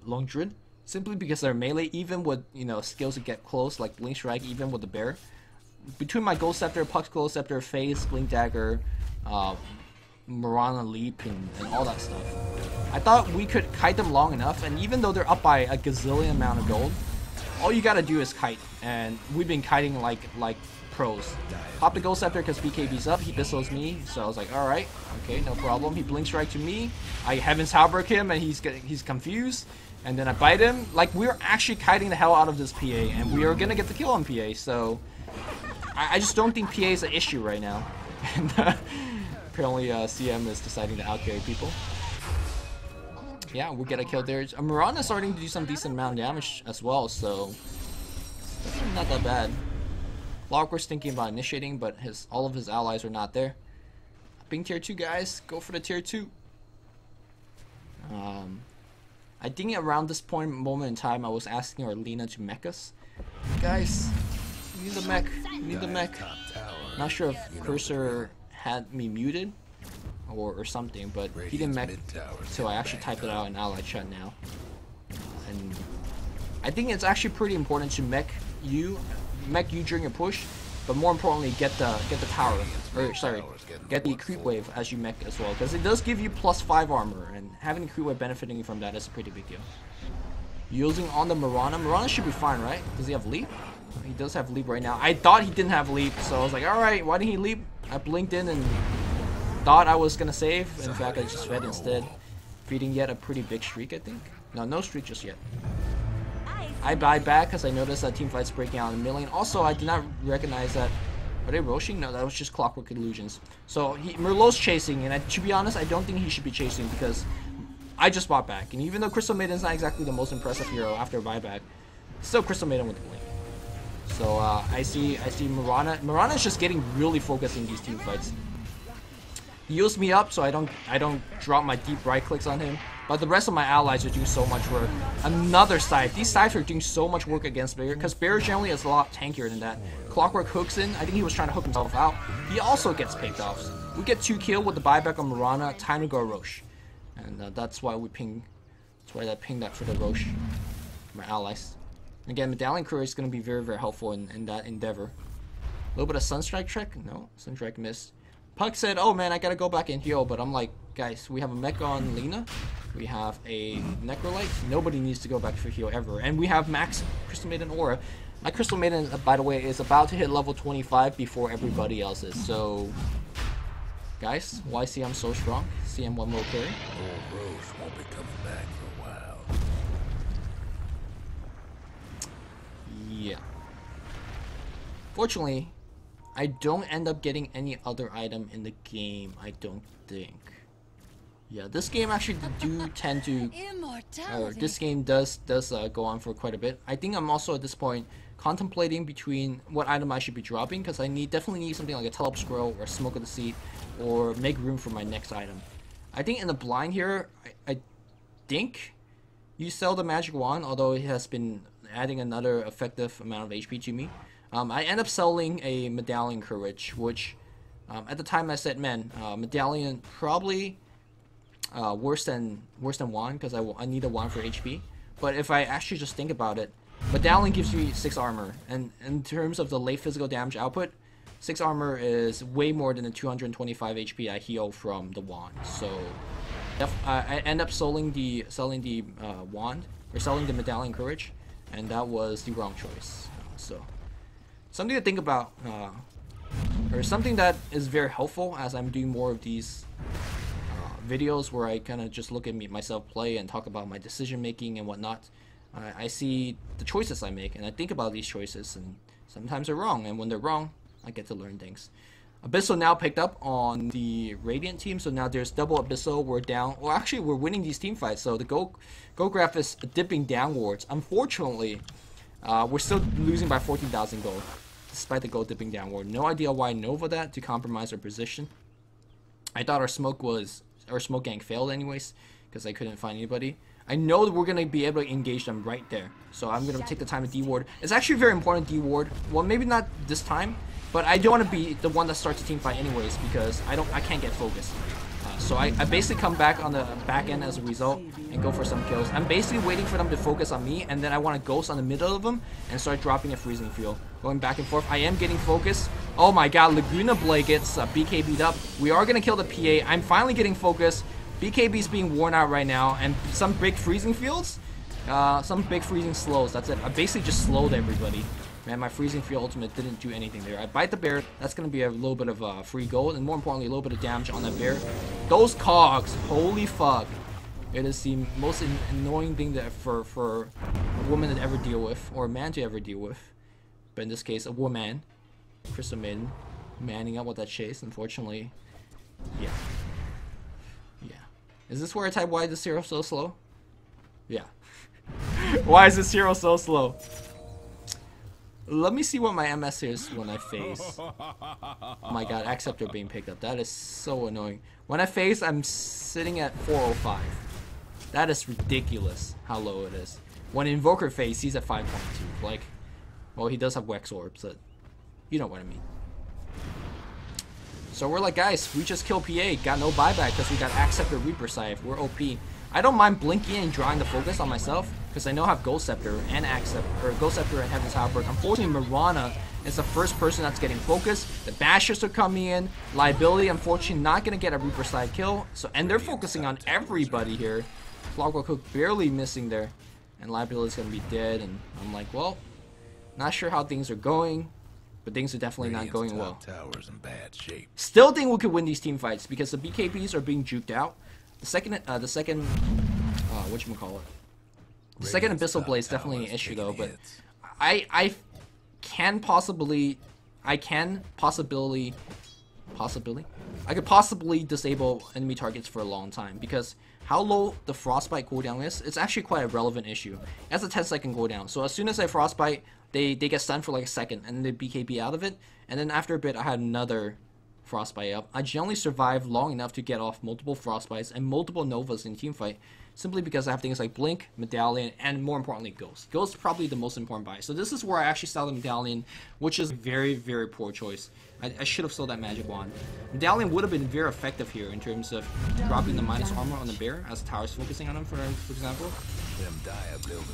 Longdrin. Simply because they're melee, even with skills to get close, like Blink Strike, even with the Bear. Between my Ghost Scepter, Puck's Ghost Scepter, Phase, Blink Dagger, Mirana Leap, and all that stuff. I thought we could kite them long enough, and even though they're up by a gazillion amount of gold, all you gotta do is kite, and we've been kiting like pros. Pop the Ghost Scepter because BKB's up, he pistols me, so I was like, alright, okay, no problem. He Blinks right to me, I Heaven's Halberd him, and he's confused. And then I bite him. Like, we're actually kiting the hell out of this PA, and we are gonna get the kill on PA, so I just don't think PA is an issue right now. And apparently CM is deciding to outcarry people. Yeah, we'll get a kill there. Mirana's starting to do some decent amount of damage as well, so it's not that bad. Clockwork's thinking about initiating, but all of his allies are not there. Being tier 2, guys, go for the tier 2. I think around this moment in time, I was asking our Lina to mech us. Guys, we need the mech. We need the mech. Not sure if Cursor had me muted or something, but he didn't mech, so I actually typed it out in ally chat now. And I think it's actually pretty important to mech you during your push, but more importantly, get the tower, or sorry, get the creep wave as you mech as well, because it does give you +5 armor, and having the creep wave benefiting you from that is a pretty big deal. Using on the Mirana should be fine, right? Does he have leap? He does have leap right now. I thought he didn't have leap, so I was like, alright, why didn't he leap? I blinked in and thought I was gonna save. In fact, I just fed instead. Feeding yet a pretty big streak, I think. No streak just yet. I buy back because I noticed that team fight's breaking out in the middle lane. Also, I did not recognize that. Are they roshing? No, that was just Clockwork Illusions. So Merlot's chasing, and to be honest, I don't think he should be chasing because I just bought back. And even though Crystal Maiden's not exactly the most impressive hero after a buyback, still Crystal Maiden with the blink. So I see Mirana. Mirana's just getting really focused in these team fights. He heals me up so I don't drop my deep right clicks on him. But the rest of my allies are doing so much work. Another scythe. These scythes are doing so much work against Bear, because Bear generally is a lot tankier than that. Clockwork hooks in. I think he was trying to hook himself out. He also gets picked off. We get 2 kills with the buyback on Mirana. Time to go Roche. And that's why we ping That's why I pinged that for the Roche, my allies. Again, Medallion Courier is going to be very, very helpful in that endeavor. A little bit of Sunstrike check? No, Sunstrike missed. Puck said, oh man, I gotta go back and heal, but I'm like, guys, we have a mech on Lena. We have a Necrolite. Nobody needs to go back for heal ever. And we have max Crystal Maiden Aura. My Crystal Maiden, by the way, is about to hit level 25 before everybody else is. So, guys, why CM so strong? CM 1 will carry. Old Rose won't be coming back for a while. Yeah. Fortunately, I don't end up getting any other item in the game, I don't think. Yeah, this game actually do tend to, or this game does go on for quite a bit. I think I'm also at this point contemplating between what item I should be dropping, because I definitely need something like a Telep Scroll or Smoke of the Seat, or make room for my next item. I think in the blind here, I think you sell the Magic Wand, although it has been adding another effective amount of HP to me. I end up selling a Medallion Courage, which at the time I said, man, Medallion probably worse than Wand, because I need a Wand for HP. But if I actually just think about it, Medallion gives you 6 armor, and in terms of the late physical damage output, 6 armor is way more than the 225 HP I heal from the Wand. So I end up selling the Wand, or selling the Medallion Courage, and that was the wrong choice. So something to think about, or something that is very helpful as I'm doing more of these videos where I kind of just look at myself play and talk about my decision making and whatnot. I see the choices I make and I think about these choices, and sometimes they're wrong, and when they're wrong, I get to learn things. Abyssal now picked up on the Radiant team, so now there's double Abyssal. We're down. Well, actually, we're winning these team fights, so the go graph is dipping downwards. Unfortunately, we're still losing by 14,000 gold, despite the gold dipping downward. No idea why Nova that to compromise our position. I thought our smoke gang failed anyways, because I couldn't find anybody. I know that we're going to be able to engage them right there, so I'm going to take the time to D-ward. It's actually very important to D-ward. Well, maybe not this time, but I don't want to be the one that starts a team fight anyways, because I can't get focused. So I basically come back on the back end as a result and go for some kills. I'm basically waiting for them to focus on me, and then I want to ghost on the middle of them and start dropping a freezing field. Going back and forth. I am getting focused. Oh my god, Laguna Blade gets BKB'd up. We are going to kill the PA. I'm finally getting focused. BKB's being worn out right now, and some big freezing fields, some big freezing slows. That's it. I basically just slowed everybody. Man, my freezing field ultimate didn't do anything there. I bite the bear. That's going to be a little bit of free gold, and more importantly, a little bit of damage on that bear. Those cogs, holy fuck. It is the most annoying thing that for a woman to ever deal with, or a man to ever deal with. But in this case, a woman. Crystal Maiden manning up with that chase, unfortunately. Yeah. Yeah. Is this where I type why is this hero so slow? Yeah. Why is this hero so slow? Let me see what my MS is when I phase. Oh my god, Acceptor being picked up. That is so annoying. When I phase, I'm sitting at 405. That is ridiculous how low it is. When Invoker phase, he's at 5.2. Like, well, he does have Wax Orbs, but you know what I mean. So we're like, guys, we just killed PA. Got no buyback because we got Acceptor Reaper Scythe. We're OP. I don't mind blinking and drawing the focus on myself, because I know I have Ghost Scepter and Ghost Scepter and Heaven's Halberd. Unfortunately, Mirana is the first person that's getting focused. The Bashers are coming in. Liability, unfortunately, not going to get a Reaper side kill. And they're focusing on everybody here. Clockwork Hook barely missing there. And Liability's going to be dead. And I'm like, well, not sure how things are going, but things are definitely not going well. Tower's in bad shape. Still think we could win these team fights because the BKBs are being juked out. The second whatchamacallit? The second Abyssal Blade is definitely an issue though, but I could possibly disable enemy targets for a long time, because how low the Frostbite cooldown is, it's actually quite a relevant issue. It has a 10-second cooldown, so as soon as I Frostbite, they get stunned for like a second, and they BKB out of it, and then after a bit I had another Frostbite up. I generally survive long enough to get off multiple Frostbites and multiple Novas in teamfight, simply because I have things like Blink, Medallion, and more importantly, Ghost. Ghost is probably the most important buy. So this is where I actually sell the Medallion, which is a very, very poor choice. I should have sold that Magic Wand. Medallion would have been very effective here in terms of dropping the minus armor on the bear, as the tower's focusing on him, for example.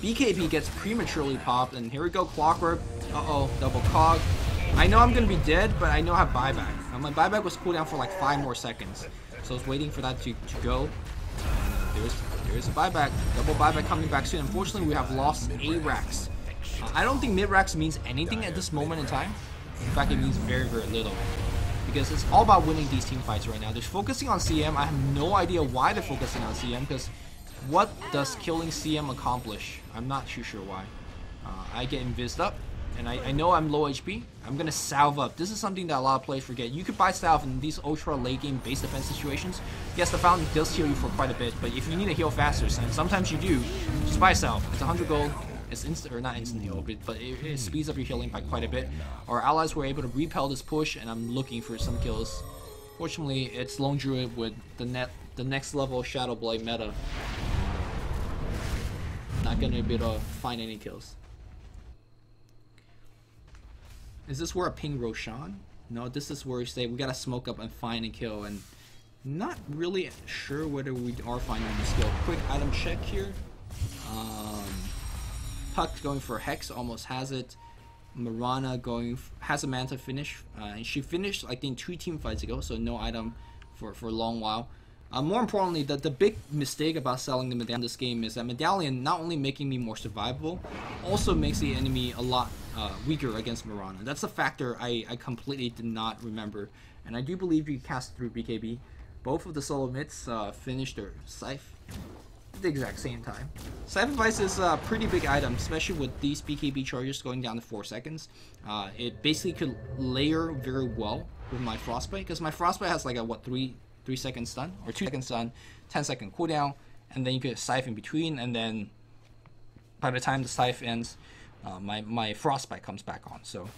BKB gets prematurely popped, and here we go, Clockwork. Uh-oh, double cog. I know I'm going to be dead, but I know I have buyback. My buyback was cooldown for like 5 more seconds. So I was waiting for that to go. There's a buyback. Double buyback coming back soon. Unfortunately, we have lost A racks. I don't think mid racks means anything at this moment in time. In fact, it means very, very little. Because it's all about winning these team fights right now. They're focusing on CM. I have no idea why they're focusing on CM, because what does killing CM accomplish? I'm not too sure why. I get invised up, and I know I'm low HP. I'm gonna salve up. This is something that a lot of players forget. You could buy salve in these ultra late game base defense situations. Yes, the fountain does heal you for quite a bit, but if you need to heal faster, and sometimes you do, just buy salve. It's 100 gold. It's instant, or not instant heal, but it speeds up your healing by quite a bit. Our allies were able to repel this push, and I'm looking for some kills. Fortunately, it's Lone Druid with the next level Shadow Blade meta. Not gonna be able to find any kills. Is this where I ping Roshan? No, this is where we say we gotta smoke up and find a kill, and not really sure whether we are finding this kill. Quick item check here. Puck going for Hex, almost has it. Mirana has a Manta finish, and she finished I think 2 team fights ago, so no item for a long while. More importantly, the big mistake about selling the Medallion in this game is that Medallion not only making me more survivable, also makes the enemy a lot weaker against Mirana. That's a factor I completely did not remember, and I do believe you cast through BKB. Both of the solo mids finished their Scythe at the exact same time. Scythe Advice is a pretty big item, especially with these BKB charges going down to 4 seconds. It basically could layer very well with my Frostbite, because my Frostbite has like a, what, 3 second stun, or 2 second stun, 10-second cooldown, and then you get Scythe in between, and then by the time the Scythe ends, my Frostbite comes back on. So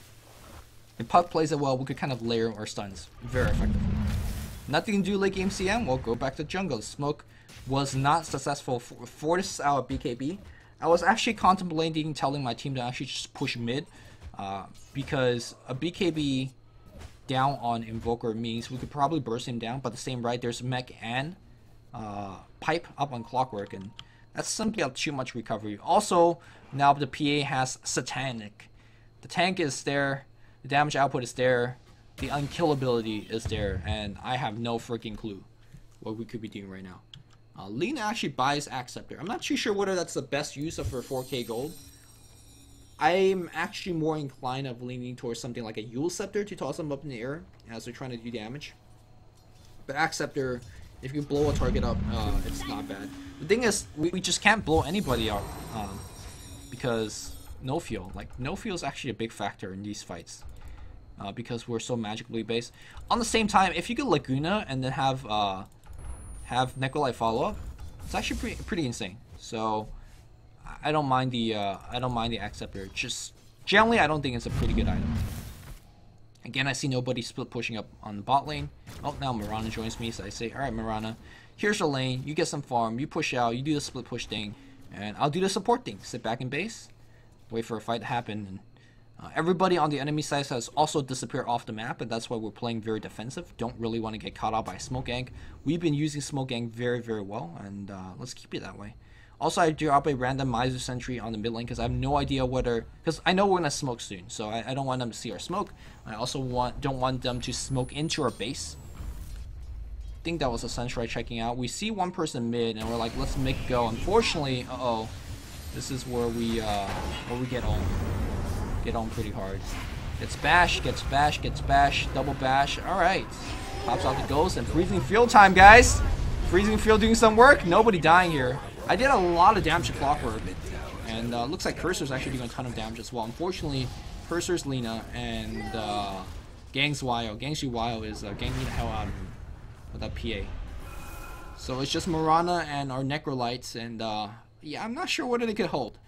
if Puck plays it well, we could kind of layer our stuns very effectively. Nothing to do late game CM, we'll go back to jungle. Smoke was not successful for this out of BKB. I was actually contemplating telling my team to actually just push mid, because a BKB down on Invoker means we could probably burst him down, but at the same right, there's Mech and Pipe up on Clockwork, and that's simply too much recovery. Also, now the PA has Satanic. The tank is there, the damage output is there, the unkillability is there, and I have no freaking clue what we could be doing right now. Lina actually buys Acceptor. I'm not too sure whether that's the best use of her 4k gold. I'm actually more inclined of leaning towards something like a Yule Scepter to toss them up in the air as they're trying to do damage. But Acceptor, if you blow a target up, it's not bad. The thing is, we just can't blow anybody up because no fuel. Like, no fuel is actually a big factor in these fights because we're so magically based. On the same time, if you could Laguna and then have Necrolite follow up, it's actually pretty insane. So I don't mind the Acceptor. Just generally, I don't think it's a pretty good item. Again, I see nobody split pushing up on the bot lane. Oh, now Mirana joins me, so I say, all right, Mirana, here's your lane. You get some farm. You push out. You do the split push thing, and I'll do the support thing. Sit back in base, wait for a fight to happen. And everybody on the enemy side has also disappeared off the map, and that's why we're playing very defensive. Don't really want to get caught out by Smoke Gang. We've been using Smoke Gang very, very well, and let's keep it that way. Also, I drop a random Miser Sentry on the mid lane because I have no idea whether... Because I know we're going to smoke soon, so I don't want them to see our smoke. I also don't want them to smoke into our base. I think that was a Sentry checking out. We see one person mid, and we're like, let's make it go. Unfortunately, uh-oh. This is where we get on. Get on pretty hard. Gets bash, gets bash, gets bash, double bash. Alright. Pops out the ghost, and Freezing Field time, guys! Freezing Field doing some work. Nobody dying here. I did a lot of damage to Clockwork, and looks like Cursor's actually doing a ton of damage as well. Unfortunately, Cursor's Lina and Gang's Wyo. Gang's Wyo is ganking the hell out of him with that PA. So it's just Mirana and our Necrolites, and yeah, I'm not sure whether they could hold.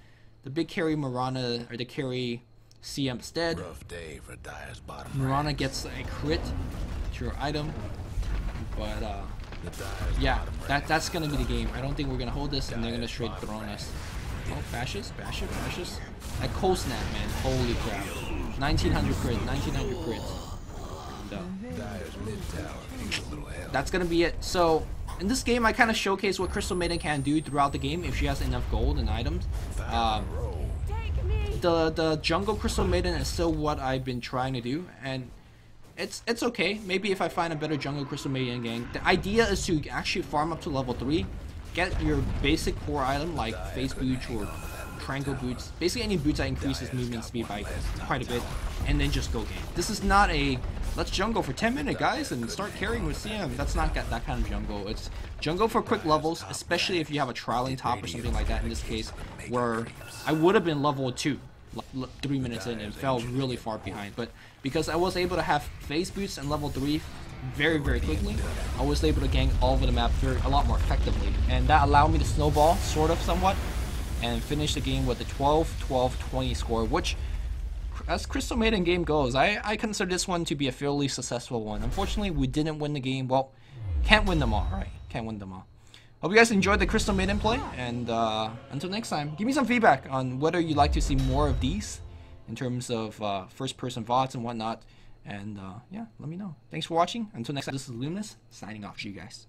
The big carry Mirana, or the carry CM's dead. Rough day for Dire's bottom Mirana gets a crit hero item. But yeah, that's gonna be the game. I don't think we're gonna hold this, and they're gonna straight throw on us. Oh, bashes. That cold snap, man. Holy crap. 1900 crit, 1900 crit. That's gonna be it. So in this game, I kind of showcase what Crystal Maiden can do throughout the game if she has enough gold and items. The jungle Crystal Maiden is still what I've been trying to do, and it's okay. Maybe if I find a better jungle Crystal Maiden gang. The idea is to actually farm up to level 3, get your basic core item like face boots or triangle boots, basically any boots that increases movement speed by quite a bit, and then just go game. This is not a let's jungle for 10 minutes guys and start carrying with CM. That's not that kind of jungle. It's jungle for quick levels, especially if you have a trialing top or something like that. In this case, where I would have been level 2 3 minutes in and fell really far behind, but because I was able to have phase boots and level 3 very quickly, I was able to gank all over the map a lot more effectively, and that allowed me to snowball sort of somewhat and finish the game with a 12-12-20 score, which as Crystal Maiden game goes, I consider this one to be a fairly successful one. Unfortunately, we didn't win the game. Well, can't win them all, right? Can't win them all. Hope you guys enjoyed the Crystal Maiden play, and until next time, give me some feedback on whether you'd like to see more of these in terms of first-person VODs and whatnot, and yeah, let me know. Thanks for watching. Until next time, this is Luminous, signing off to you guys.